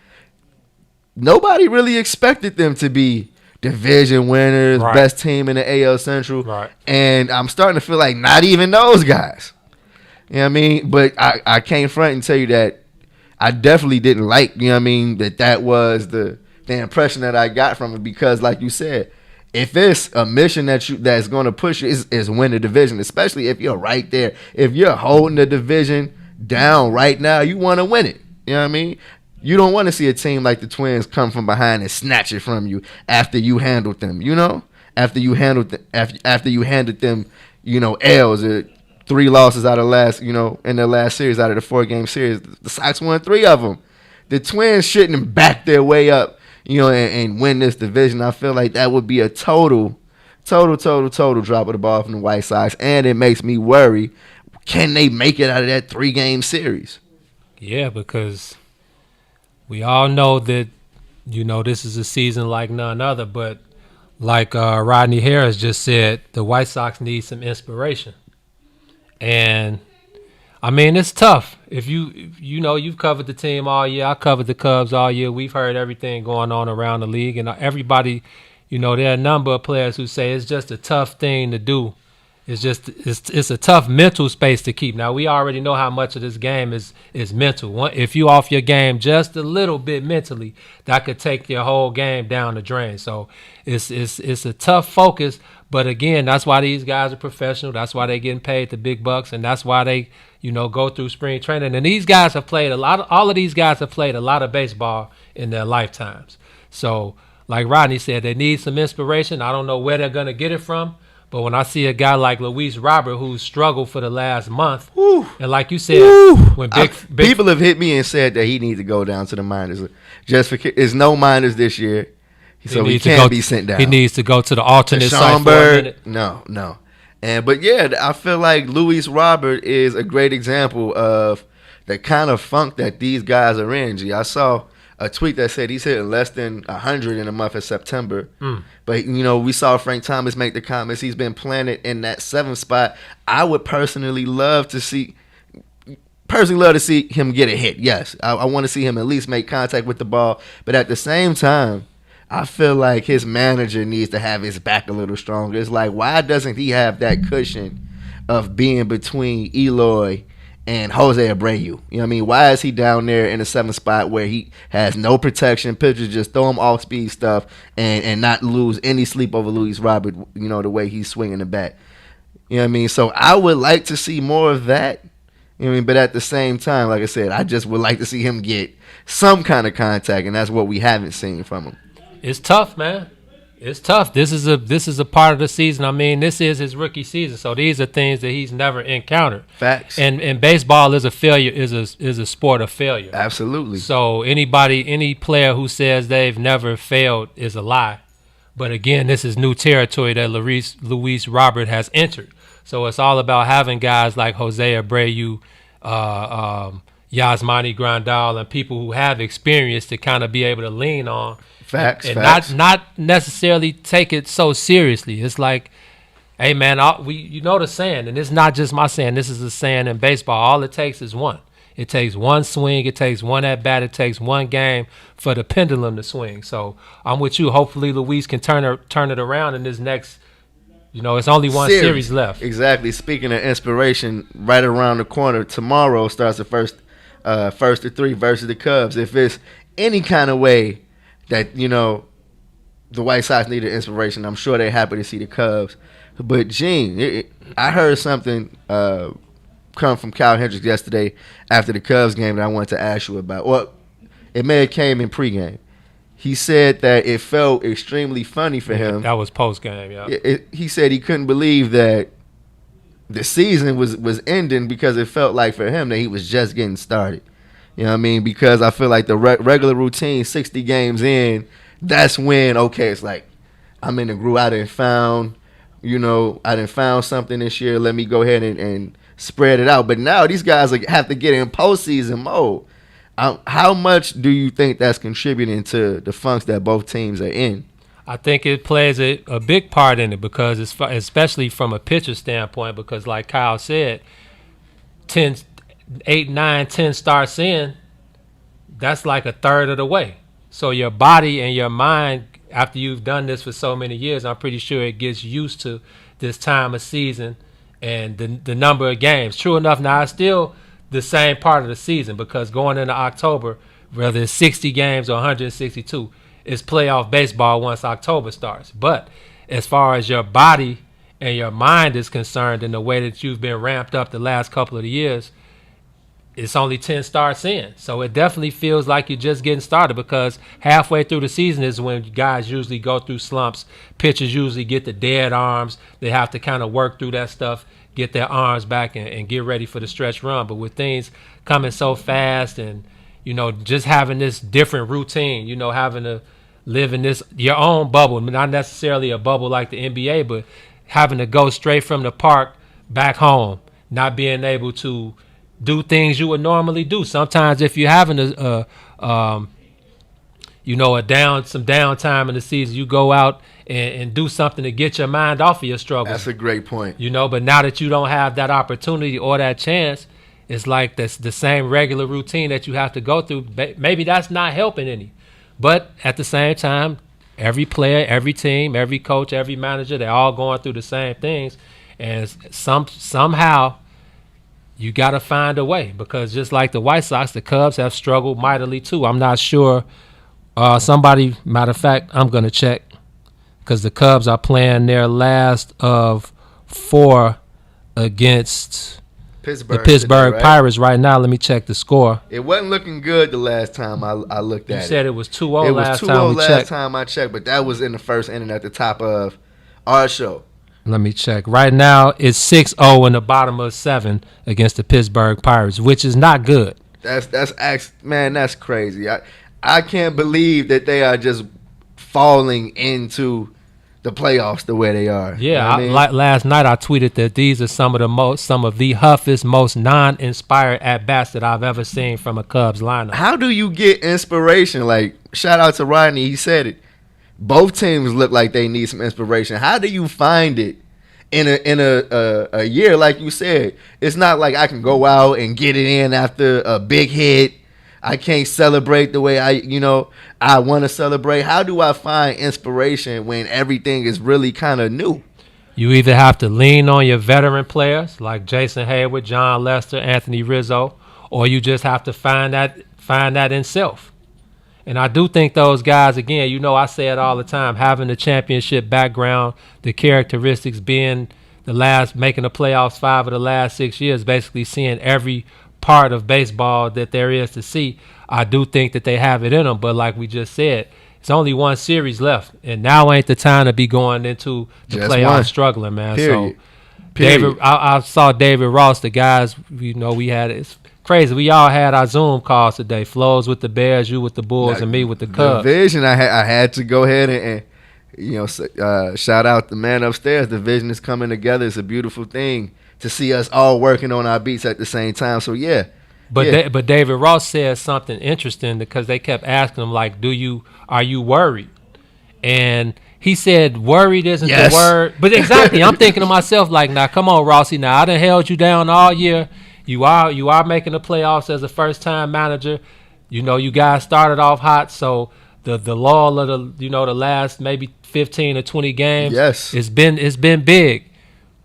nobody really expected them to be division winners, right, best team in the AL Central. Right. And I'm starting to feel like not even those guys. You know what I mean? But I can't front and tell you that I definitely didn't like, you know what I mean, that was the impression that I got from it because, like you said, if it's a mission that's going to push you is win the division, especially if you're right there. If you're holding the division down right now, you want to win it. You know what I mean? You don't want to see a team like the Twins come from behind and snatch it from you after you handled them, you know? After you handled them, you know, L's or 3 losses out of in their last series out of the 4-game series. The Sox won 3 of them. The Twins shouldn't back their way up, you know, and win this division. I feel like that would be a total drop of the ball from the White Sox, and it makes me worry, can they make it out of that 3-game series? Yeah, because we all know that, you know, this is a season like none other, but like Rodney Harris just said, the White Sox need some inspiration. And I mean, it's tough. If you know, you've covered the team all year. I covered the Cubs all year. We've heard everything going on around the league, and everybody, you know, there are a number of players who say it's just a tough thing to do. It's a tough mental space to keep. Now, we already know how much of this game is mental. If you off your game just a little bit mentally, that could take your whole game down the drain. So it's a tough focus. But again, that's why these guys are professional. That's why they're getting paid the big bucks, and that's why they, you know, go through spring training. And these guys have played all of these guys have played a lot of baseball in their lifetimes. So like Rodney said, they need some inspiration. I don't know where they're gonna get it from, but when I see a guy like Luis Robert who's struggled for the last month, and like you said, when big people have hit me and said that he needs to go down to the minors. Just for there's no minors this year, so he can't be sent down. He needs to go to the alternate site for a minute. No. But yeah, I feel like Luis Robert is a great example of the kind of funk that these guys are in. I saw a tweet that said he's hitting less than 100 in the month of September. But, we saw Frank Thomas make the comments. He's been planted in that 7th spot. I would personally love to see him get a hit. Yes, I want to see him at least make contact with the ball. But at the same time, I feel like his manager needs to have his back a little stronger. It's like, why doesn't he have that cushion of being between Eloy and Jose Abreu? You know what I mean? Why is he down there in the 7th spot where he has no protection, pitchers just throw him off speed stuff and not lose any sleep over Luis Robert, the way he's swinging the bat. You know what I mean? So I would like to see more of that. You know what I mean? But at the same time, like I said, I just would like to see him get some kind of contact, and that's what we haven't seen from him. It's tough, man. It's tough. This is a part of the season. I mean, this is his rookie season, so these are things that he's never encountered. Facts. And baseball is a failure. Is a sport of failure. Absolutely. So any player who says they've never failed is a lie. But again, this is new territory that Luis Robert has entered. So it's all about having guys like Jose Abreu, Yasmani Grandal, and people who have experience to kind of be able to lean on. Facts. Not necessarily take it so seriously. It's like, hey man, the saying, and it's not just my saying. This is a saying in baseball. All it takes is one. It takes one swing. It takes one at bat. It takes one game for the pendulum to swing. So I'm with you. Hopefully, Luis can turn it around in this next. It's only one series left. Exactly. Speaking of inspiration, right around the corner tomorrow starts the first of 3 versus the Cubs. If it's any kind of way that the White Sox needed inspiration, I'm sure they're happy to see the Cubs. But Gene, I heard something come from Kyle Hendricks yesterday after the Cubs game that I wanted to ask you about. Well, it may have came in pregame. He said that it felt extremely funny for him. That was postgame, yeah. He said he couldn't believe that the season was ending because it felt like for him that he was just getting started. You know what I mean? Because I feel like the regular routine, 60 games in, that's when, okay, it's like, I'm in the groove. I done found something this year. Let me go ahead and spread it out. But now these guys have to get in postseason mode. How much do you think that's contributing to the funks that both teams are in? I think it plays a big part in it because especially from a pitcher standpoint, because like Kyle said, 8, 9, 10 starts in, that's like a third of the way. So your body and your mind, after you've done this for so many years, I'm pretty sure it gets used to this time of season and the number of games. True enough, now it's still the same part of the season because going into October, whether it's 60 games or 162, it's playoff baseball once October starts. But as far as your body and your mind is concerned in the way that you've been ramped up the last couple of years, it's only 10 starts in. So it definitely feels like you're just getting started because halfway through the season is when guys usually go through slumps. Pitchers usually get the dead arms. They have to kind of work through that stuff, get their arms back and get ready for the stretch run. But with things coming so fast and, just having this different routine, having to live in your own bubble, not necessarily a bubble like the NBA, but having to go straight from the park back home, not being able to do things you would normally do. Sometimes if you're having some downtime in the season, you go out and do something to get your mind off of your struggles. That's a great point. But now that you don't have that opportunity or that chance, it's like that's the same regular routine that you have to go through. Maybe that's not helping any. But at the same time, every player, every team, every coach, every manager, they're all going through the same things. And somehow you got to find a way because just like the White Sox, the Cubs have struggled mightily too. I'm not sure. Matter of fact, I'm going to check because the Cubs are playing their last of 4 against Pittsburgh the Pittsburgh today, right? Pirates right now. Let me check the score. It wasn't looking good the last time I looked at it. You said it was 2-0 It last was time 2-0 we last checked. time I checked, but that was in the first inning at the top of our show. Let me check. Right now, it's 6-0 in the bottom of 7 against the Pittsburgh Pirates, which is not good. That's crazy. I can't believe that they are just falling into the playoffs the way they are. Yeah, you know what I mean? last night I tweeted that these are some of the toughest, most non-inspired at bats that I've ever seen from a Cubs lineup. How do you get inspiration? Like, shout out to Rodney, he said it. Both teams look like they need some inspiration. How do you find it in a year like you said? It's not like I can go out and get it in after a big hit. I can't celebrate the way I want to celebrate. How do I find inspiration when everything is really kind of new? You either have to lean on your veteran players like Jason Hayward, John Lester, Anthony Rizzo, or you just have to find that in self. And I do think those guys, again, I say it all the time, having the championship background, the characteristics being making the playoffs 5 of the last 6 years, basically seeing every part of baseball that there is to see. I do think that they have it in them, but like we just said, it's only one series left, and now ain't the time to be going into the playoffs struggling, man. Period. So I saw David Ross, the guys, we had, it's crazy. We all had our Zoom calls today. Flows with the Bears, you with the Bulls, and me with the Cubs. The vision, I had to go ahead and shout out the man upstairs. The vision is coming together. It's a beautiful thing to see us all working on our beats at the same time. So yeah. But David Ross said something interesting because they kept asking him, like, are you worried? And he said worried isn't the word. But exactly, I'm thinking to myself, like, now come on, Rossi. Now I done held you down all year. You are making the playoffs as a first time manager. You guys started off hot, so the lull of the last maybe 15 or 20 games, it's been big.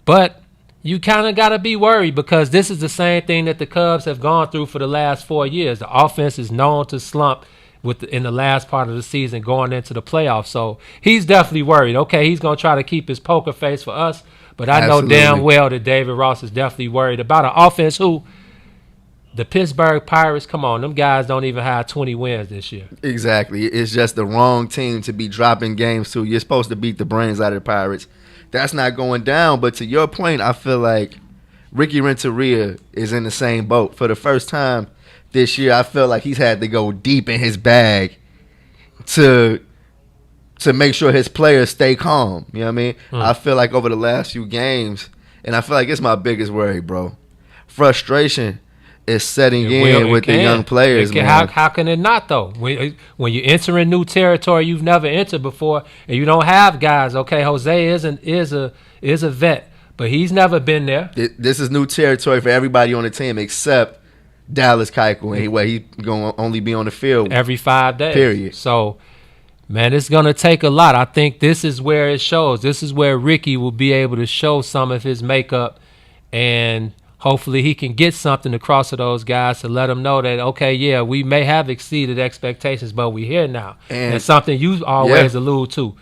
But you kind of got to be worried because this is the same thing that the Cubs have gone through for the last 4 years. The offense is known to slump in the last part of the season going into the playoffs. So he's definitely worried. Okay, he's going to try to keep his poker face for us, but I know damn well that David Ross is definitely worried about an offense who the Pittsburgh Pirates, come on, them guys don't even have 20 wins this year. Exactly. It's just the wrong team to be dropping games to. You're supposed to beat the brains out of the Pirates. That's not going down. But to your point, I feel like Ricky Renteria is in the same boat. For the first time this year, I feel like he's had to go deep in his bag to make sure his players stay calm. You know what I mean? I feel like over the last few games, and I feel like it's my biggest worry, bro. Frustration is setting in with the young players, man. How can it not, though? When you're entering new territory you've never entered before, and you don't have guys. Okay, Jose is a vet, but he's never been there. This is new territory for everybody on the team except Dallas Keuchel, and he's going to only be on the field every 5 days. Period. So, man, it's going to take a lot. I think this is where it shows. This is where Ricky will be able to show some of his makeup, and hopefully he can get something across to those guys to let them know that, okay, yeah, we may have exceeded expectations, but we're here now. And something you always allude to.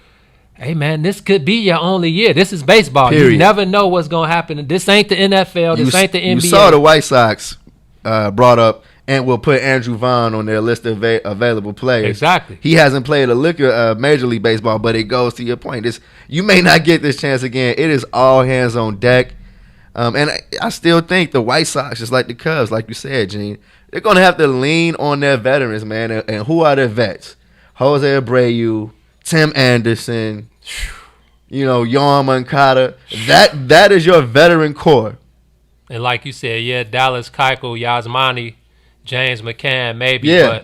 Hey, man, this could be your only year. This is baseball. Period. You never know what's going to happen. This ain't the NFL. This ain't the NBA. You saw the White Sox brought up and will put Andrew Vaughn on their list of available players. Exactly. He hasn't played a lick of Major League Baseball, but it goes to your point. You may not get this chance again. It is all hands on deck. And I still think the White Sox, just like the Cubs, like you said, Gene, they're going to have to lean on their veterans, man. And who are their vets? Jose Abreu, Tim Anderson, Yohan Moncada. That is your veteran core. And like you said, yeah, Dallas Keuchel, Yasmani, James McCann, maybe. But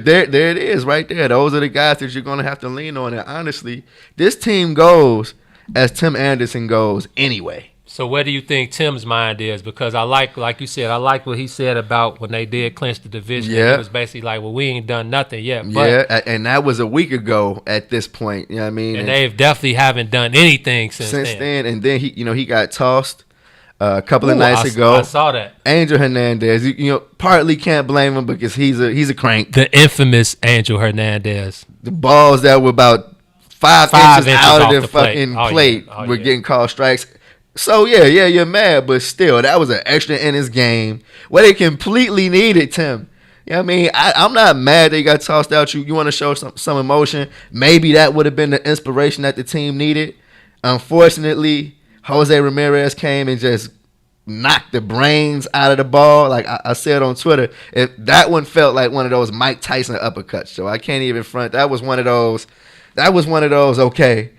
there it is right there. Those are the guys that you're going to have to lean on. And honestly, this team goes as Tim Anderson goes anyway. So where do you think Tim's mind is? Because like you said, I like what he said about when they did clinch the division. Yeah. It was basically like, well, we ain't done nothing yet. But, and that was a week ago at this point. You know what I mean? And they've definitely haven't done anything since then. And then he got tossed a couple of nights ago. I saw that. Angel Hernandez, partly can't blame him because he's a crank. The infamous Angel Hernandez. The balls that were about 5 inches out of the fucking plate were getting called strikes. So, yeah, you're mad, but still, that was an extra innings game where they completely needed Tim. You know what I mean? I'm not mad they got tossed out. You want to show some emotion. Maybe that would have been the inspiration that the team needed. Unfortunately, Jose Ramirez came and just knocked the brains out of the ball. Like I said on Twitter, that one felt like one of those Mike Tyson uppercuts. So I can't even front. That was one of those, okay,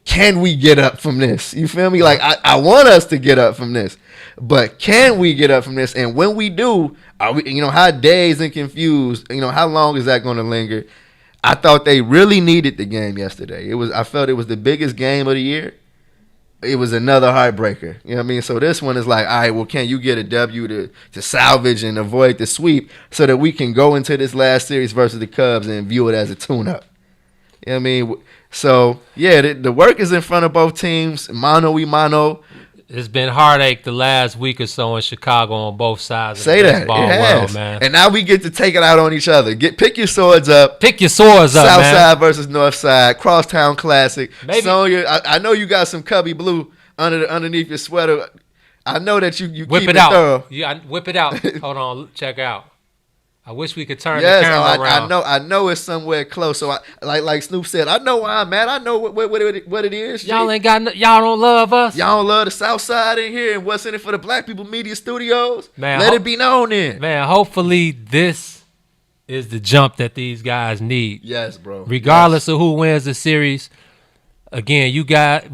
can we get up from this? You feel me? Like, I want us to get up from this, but can we get up from this? And when we do, are we, how dazed and confused, how long is that going to linger? I thought they really needed the game yesterday. I felt it was the biggest game of the year. It was another heartbreaker. You know what I mean? So this one is like, all right, well, can you get a W to salvage and avoid the sweep so that we can go into this last series versus the Cubs and view it as a tune-up? You know what I mean? So, yeah, the work is in front of both teams, mano y mano. It's been heartache the last week or so in Chicago on both sides of the baseball world, man. And now we get to take it out on each other. Pick your swords up. Pick your swords up, South man. Side versus North Side. Crosstown Classic. Maybe. Sonya, I know you got some Cubby Blue underneath your sweater. I know that you whip keep it it out. thorough. Yeah, whip it out. Hold on, check out. I wish we could turn the camera around. I know it's somewhere close. So like Snoop said, I know why I'm mad. I know what it is. Y'all ain't got y'all don't love us. Y'all don't love the South Side in here and what's in it for the Black People Media Studios. Man, let it be known then. Man, hopefully this is the jump that these guys need. Yes, bro. Regardless of who wins the series. Again,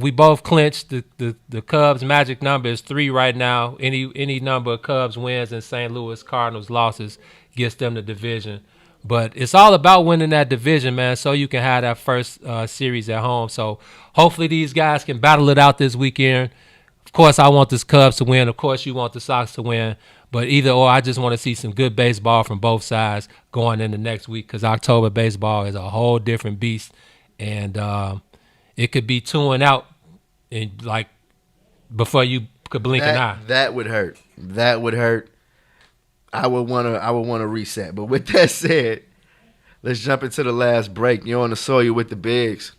we both clinched the Cubs magic number is 3 right now. Any number of Cubs wins and St. Louis Cardinals losses gets them the division. But it's all about winning that division, man, so you can have that first series at home. So hopefully these guys can battle it out this weekend. Of course, I want this Cubs to win. Of course, you want the Sox to win. But either or, I just want to see some good baseball from both sides going into next week because October baseball is a whole different beast. And it could be 2-out and like before you could blink an eye. That would hurt. That would hurt. I would want to reset. But with that said, let's jump into the last break. You're on the soil with the Bigs.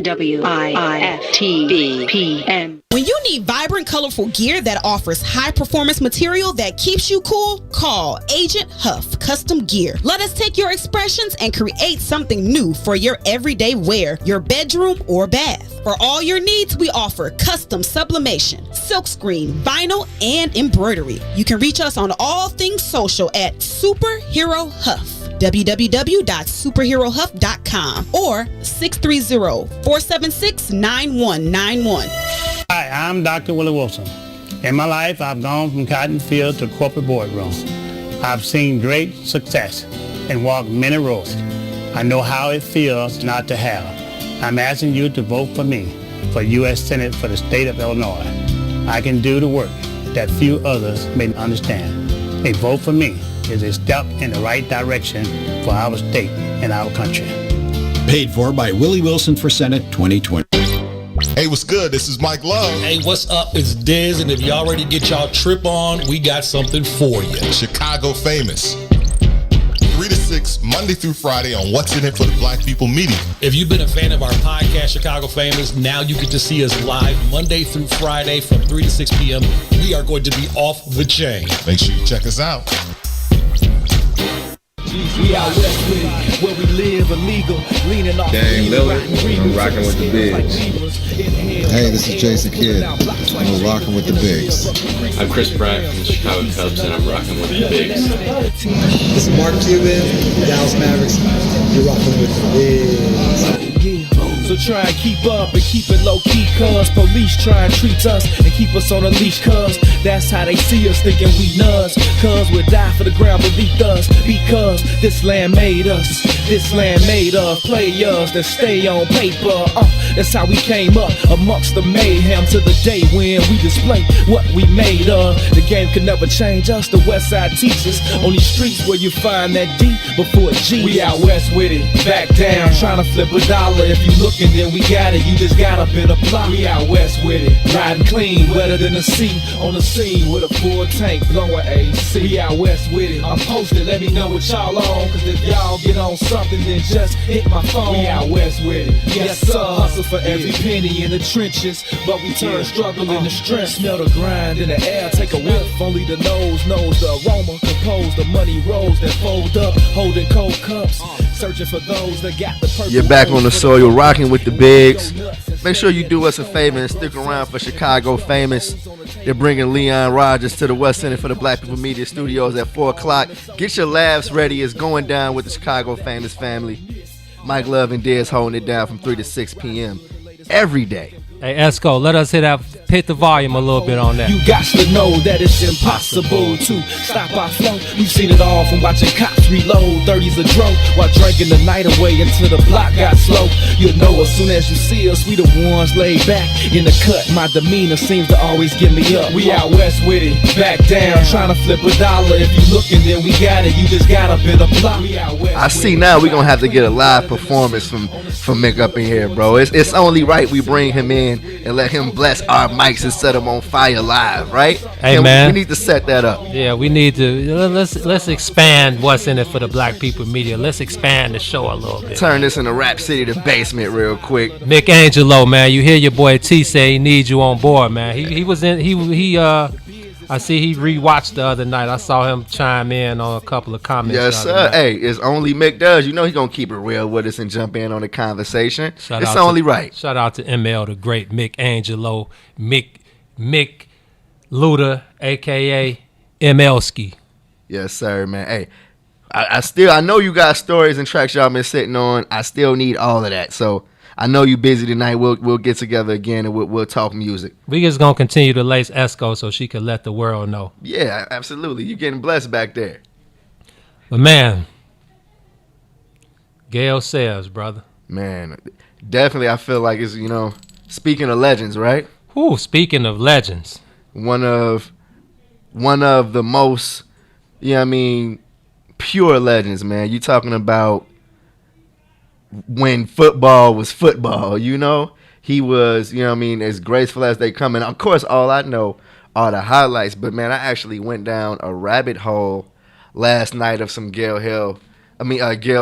WIFTBPM. When you need vibrant, colorful gear that offers high-performance material that keeps you cool, call Agent Huff Custom Gear. Let us take your expressions and create something new for your everyday wear, your bedroom, or bath. For all your needs, we offer custom sublimation, silkscreen, vinyl, and embroidery. You can reach us on all things social at Superhero Huff. www.superherohuff.com or 630-476-9191. Hi, I'm Dr. Willie Wilson. In my life, I've gone from cotton field to corporate boardroom. I've seen great success and walked many roads. I know how it feels not to have. I'm asking you to vote for me for U.S. Senate for the state of Illinois. I can do the work that few others may understand. A vote for me is a step in the right direction for our state and our country. Paid for by Willie Wilson for Senate 2020. Hey, what's good? This is Mike Love. Hey, what's up? It's Diz, and if y'all ready to get y'all trip on, we got something for you. Chicago Famous. 3 to 6, Monday through Friday on What's in It for the Black People Media. If you've been a fan of our podcast, Chicago Famous, now you get to see us live Monday through Friday from 3 to 6 p.m. We are going to be off the chain. Make sure you check us out. We out west with it, where we live illegal, leaning off. Dang, Lillard, I'm rocking with the Bigs. Hey, this is Jason Kidd. I'm rocking with the Bigs. I'm Chris Pratt from the Chicago Cubs, and I'm rocking with the Bigs. This is Mark Cuban, Dallas Mavericks. You're rocking with the Bigs. So try and keep up and keep it low key, cuz police try and treat us and keep us on a leash, cuz that's how they see us, thinking we nuts. Cuz we'll die for the ground beneath us, because this land made us. This land made of players that stay on paper. That's how we came up amongst the mayhem to the day when we display what we made of. The game could never change us, the West Side teaches. On these streets where you find that D before G. We out west with it, back down, trying to flip a dollar. If you looking, then we got it, you just got a bit of plot. We out west with it, riding clean, wetter than the sea. On the scene with a full tank, blowing AC. We out west with it. I'm posted, let me know what y'all on. Cause if y'all get on something, then just hit my phone. We out west with it. Yes, sir. Hustle for every penny in the trenches. But we turn struggle into strength. Smell the grind in the air, take a whiff. Only the nose knows the aroma. Compose the money rolls that fold up. Holding cold cups. Searching for those that got the purple. You're back on the soil, rocking with the bigs. Make sure you do us a favor and stick around for Chicago Famous. They're bringing Leon Rogers to the West Center for the Black People Media Studios at 4 o'clock. Get your laughs ready. It's going down with the Chicago Famous family. Mike Love and Dez holding it down from 3 to 6 p.m. every day. Hey, Esco, let us hit the volume a little bit on that. You got to know that it's impossible to stop our flow. We've seen it all from watching cops reload 30s a dro while drinking the night away until the block got slow. You'll know as soon as you see us, we the ones laid back in the cut. My demeanor seems to always get me up. We out west with it, back down, trying to flip a dollar. If you looking, then we got it. You just got a bit of block. I see now we're going to have to get a live performance from Mick up in here, bro. It's only right we bring him in and let him bless our mics and set them on fire live, right? Hey, man. We need to set that up. Yeah, we need to. Let's expand what's in it for the Black People Media. Let's expand the show a little bit. Turn this into Rap City, the basement, real quick. McIntosh, man, you hear your boy T say he needs you on board, man. He was in. I see he rewatched the other night. I saw him chime in on a couple of comments. Yes, sir. Hey, it's only Mick does. You know he's going to keep it real with us and jump in on the conversation. It's only right. Shout out to ML, the great McIntosh, Mick Luda, a.k.a. MLski. Yes, sir, man. Hey, I know you got stories and tracks y'all been sitting on. I still need all of that. So I know you busy tonight. We'll get together again and we'll talk music. We just gonna continue to lace Esco so she can let the world know. Yeah, absolutely. You getting blessed back there. But man, Gail Sayers, brother. Man, definitely. I feel like it's speaking of legends, right? Ooh, speaking of legends, one of the most, pure legends, man. You talking about when football was football, he was, as graceful as they come. And of course, all I know are the highlights. But man, I actually went down a rabbit hole last night of some Gail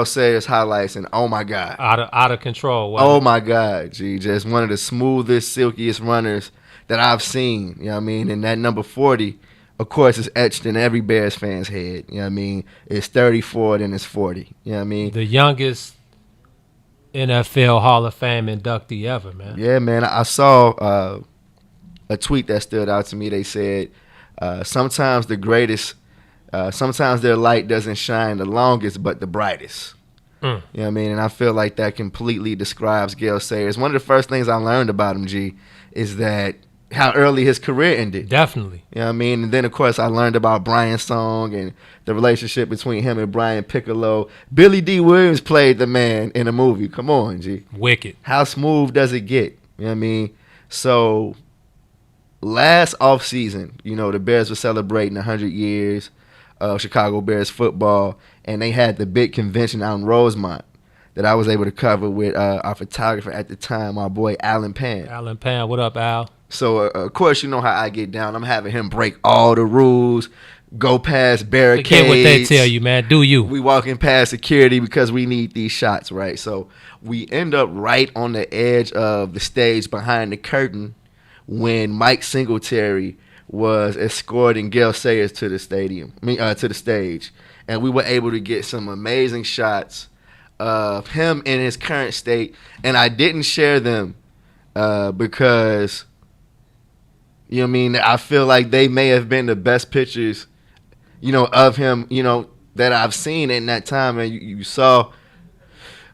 Sayers highlights, and oh my God, out of control. Oh my God, just one of the smoothest, silkiest runners that I've seen. And that number 40, of course, is etched in every Bears fan's head. It's 34, then it's 40. The youngest NFL Hall of Fame inductee ever, man. Yeah, man. I saw a tweet that stood out to me. They said, sometimes the greatest, sometimes their light doesn't shine the longest, but the brightest. And I feel like that completely describes Gail Sayers. One of the first things I learned about him, is that how early his career ended. Definitely. And then, of course, I learned about Brian's song and the relationship between him and Brian Piccolo. Billy D. Williams played the man in a movie. Come on, G. Wicked. How smooth does it get? So last offseason, the Bears were celebrating 100 years of Chicago Bears football, and they had the big convention out in Rosemont that I was able to cover with our photographer at the time, our boy Alan Pan. Alan Pan, what up, Al? So, of course, you know how I get down. I'm having him break all the rules, go past barricades. Forget what they tell you, man. Do you. We walking past security because we need these shots, right? So we end up right on the edge of the stage behind the curtain when Mike Singletary was escorting Gail Sayers to the to the stage. And we were able to get some amazing shots of him in his current state. And I didn't share them because... I feel like they may have been the best pictures, of him, that I've seen in that time. And you saw,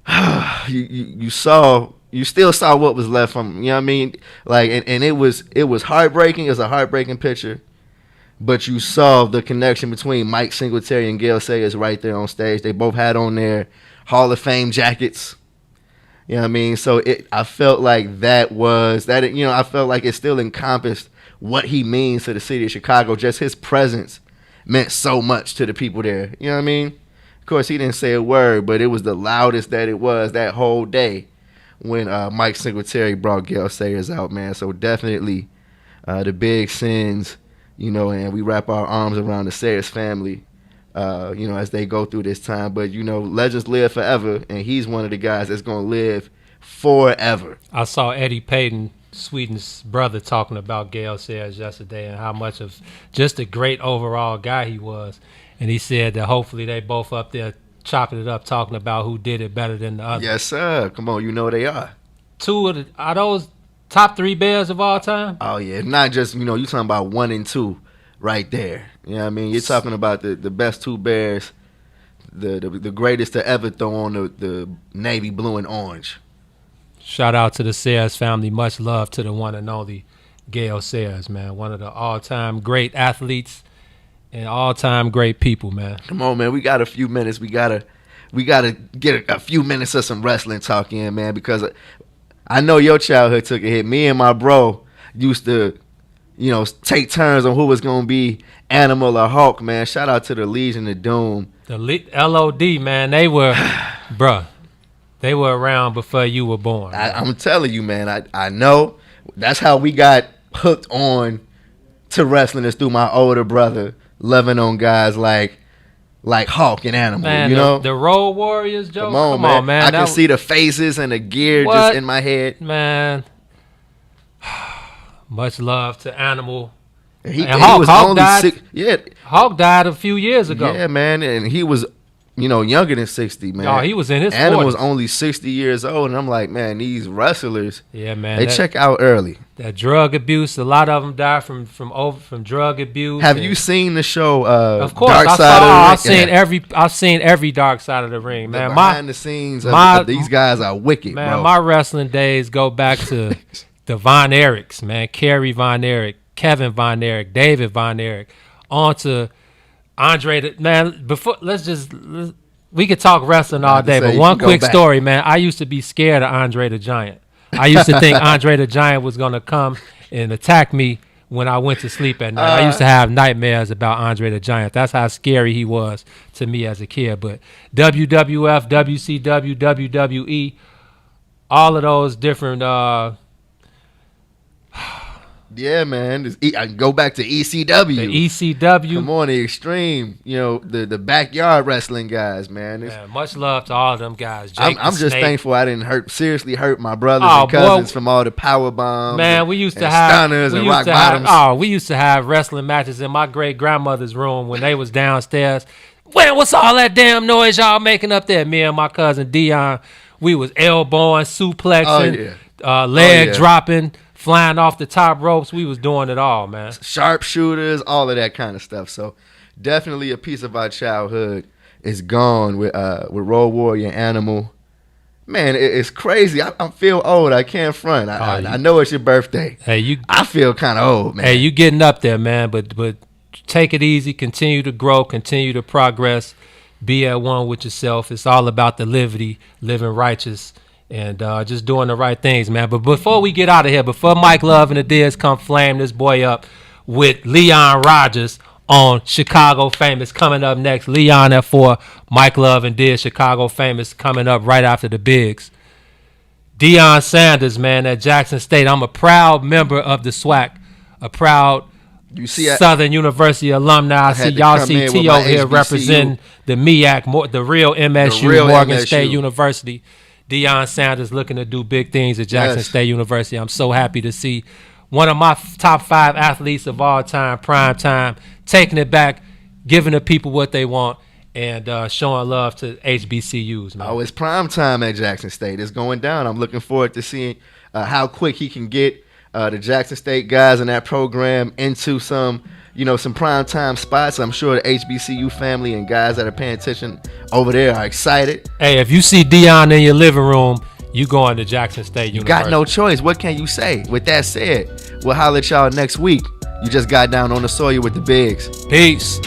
you still saw what was left from him. And it was heartbreaking. It was a heartbreaking picture. But you saw the connection between Mike Singletary and Gail Sayers right there on stage. They both had on their Hall of Fame jackets. So I felt like that was that. I felt like it still encompassed what he means to the city of Chicago. Just his presence meant so much to the people there. Of course, he didn't say a word, but it was the loudest that it was that whole day when Mike Singletary brought Gail Sayers out, man. So definitely the big sins, you know, and we wrap our arms around the Sayers family, you know, as they go through this time. But, you know, legends live forever, and he's one of the guys that's going to live forever. I saw Eddie Payton, Sweeten's brother, talking about Gale Sayers yesterday and how much of just a great overall guy he was. And he said that hopefully they both up there chopping it up, talking about who did it better than the other. Yes, sir. Come on, you know they are. Are those top 3 Bears of all time? Oh, yeah. Not just, you know, you talking about 1 and 2 right there. You know what I mean? You're talking about the best 2 Bears, the greatest to ever throw on the navy blue and orange. Shout out to the Sayers family. Much love to the one and only Gale Sayers, man. One of the all-time great athletes and all-time great people, man. Come on, man. We got a few minutes. We gotta get a few minutes of some wrestling talk in, man, because I know your childhood took a hit. Me and my bro used to, you know, take turns on who was gonna be Animal or Hulk, man. Shout out to the Legion of Doom. The LOD, man. They were, bruh. They were around before you were born. I'm telling you, man. I know. That's how we got hooked on to wrestling, is through my older brother, loving on guys like Hulk and Animal. Man, you know the Road Warriors, Joe. Come on, man. I can see the faces and the gear just in my head, man. Much love to Animal. And Hulk died. Hulk died a few years ago. Yeah, man, and he was, you know, younger than 60, man. Oh, he was in his 40s. Animal was only 60 years old, and I'm like, man, these wrestlers, yeah, man, they check out early. That drug abuse, a lot of them died from drug abuse. Have you seen the show? Of course, Dark Side of the Ring? I've seen every Dark Side of the Ring, man. Behind the scenes of these guys are wicked, man. Bro. My wrestling days go back to the Von Erichs, man. Kerry Von Erich, Kevin Von Erich, David Von Erich, on to Andre. Man, we could talk wrestling all day, but one quick story, man. I used to be scared of Andre the Giant. I used to think Andre the Giant was going to come and attack me when I went to sleep at night. I used to have nightmares about Andre the Giant. That's how scary he was to me as a kid. But WWF, WCW, WWE, all of those different yeah, man. I can go back to ECW. The ECW. Come on, the Extreme. You know, the backyard wrestling guys, man. Much love to all of them guys. I'm just thankful I didn't seriously hurt my brothers and cousins from all the power bombs. Man, we used to have stunners and rock bottoms. We used to have wrestling matches in my great grandmother's room when they was downstairs. Man, what's all that damn noise y'all making up there? Me and my cousin Dion, we was elbowing, suplexing, leg dropping, flying off the top ropes. We was doing it all, man. Sharpshooters, all of that kind of stuff. So definitely a piece of our childhood is gone with Road Warrior, Animal. Man, it's crazy. I feel old. I can't front. I know it's your birthday. I feel kind of old, man. Hey, you getting up there, man. But take it easy. Continue to grow. Continue to progress. Be at one with yourself. It's all about the living righteous. And just doing the right things, man. But before we get out of here, before Mike Love and the Diz come flame this boy up with Leon Rogers on Chicago Famous coming up next. Leon at 4, Mike Love and Diz, Chicago Famous coming up right after the Bigs. Deion Sanders, man, at Jackson State. I'm a proud member of the SWAC, a proud Southern University alumni. I see y'all see T over here representing the MEAC, the real MSU, Morgan State University. Deion Sanders looking to do big things at Jackson State University. I'm so happy to see one of my top 5 athletes of all time, prime time, taking it back, giving the people what they want, and showing love to HBCUs, man. Oh, it's prime time at Jackson State. It's going down. I'm looking forward to seeing how quick he can get the Jackson State guys in that program into some prime time spots. I'm sure the HBCU family and guys that are paying attention over there are excited. Hey, if you see Deion in your living room, you going to Jackson State University. You got no choice. What can you say? With that said, we'll holler at y'all next week. You just got down on the soil with the Bigs. Peace.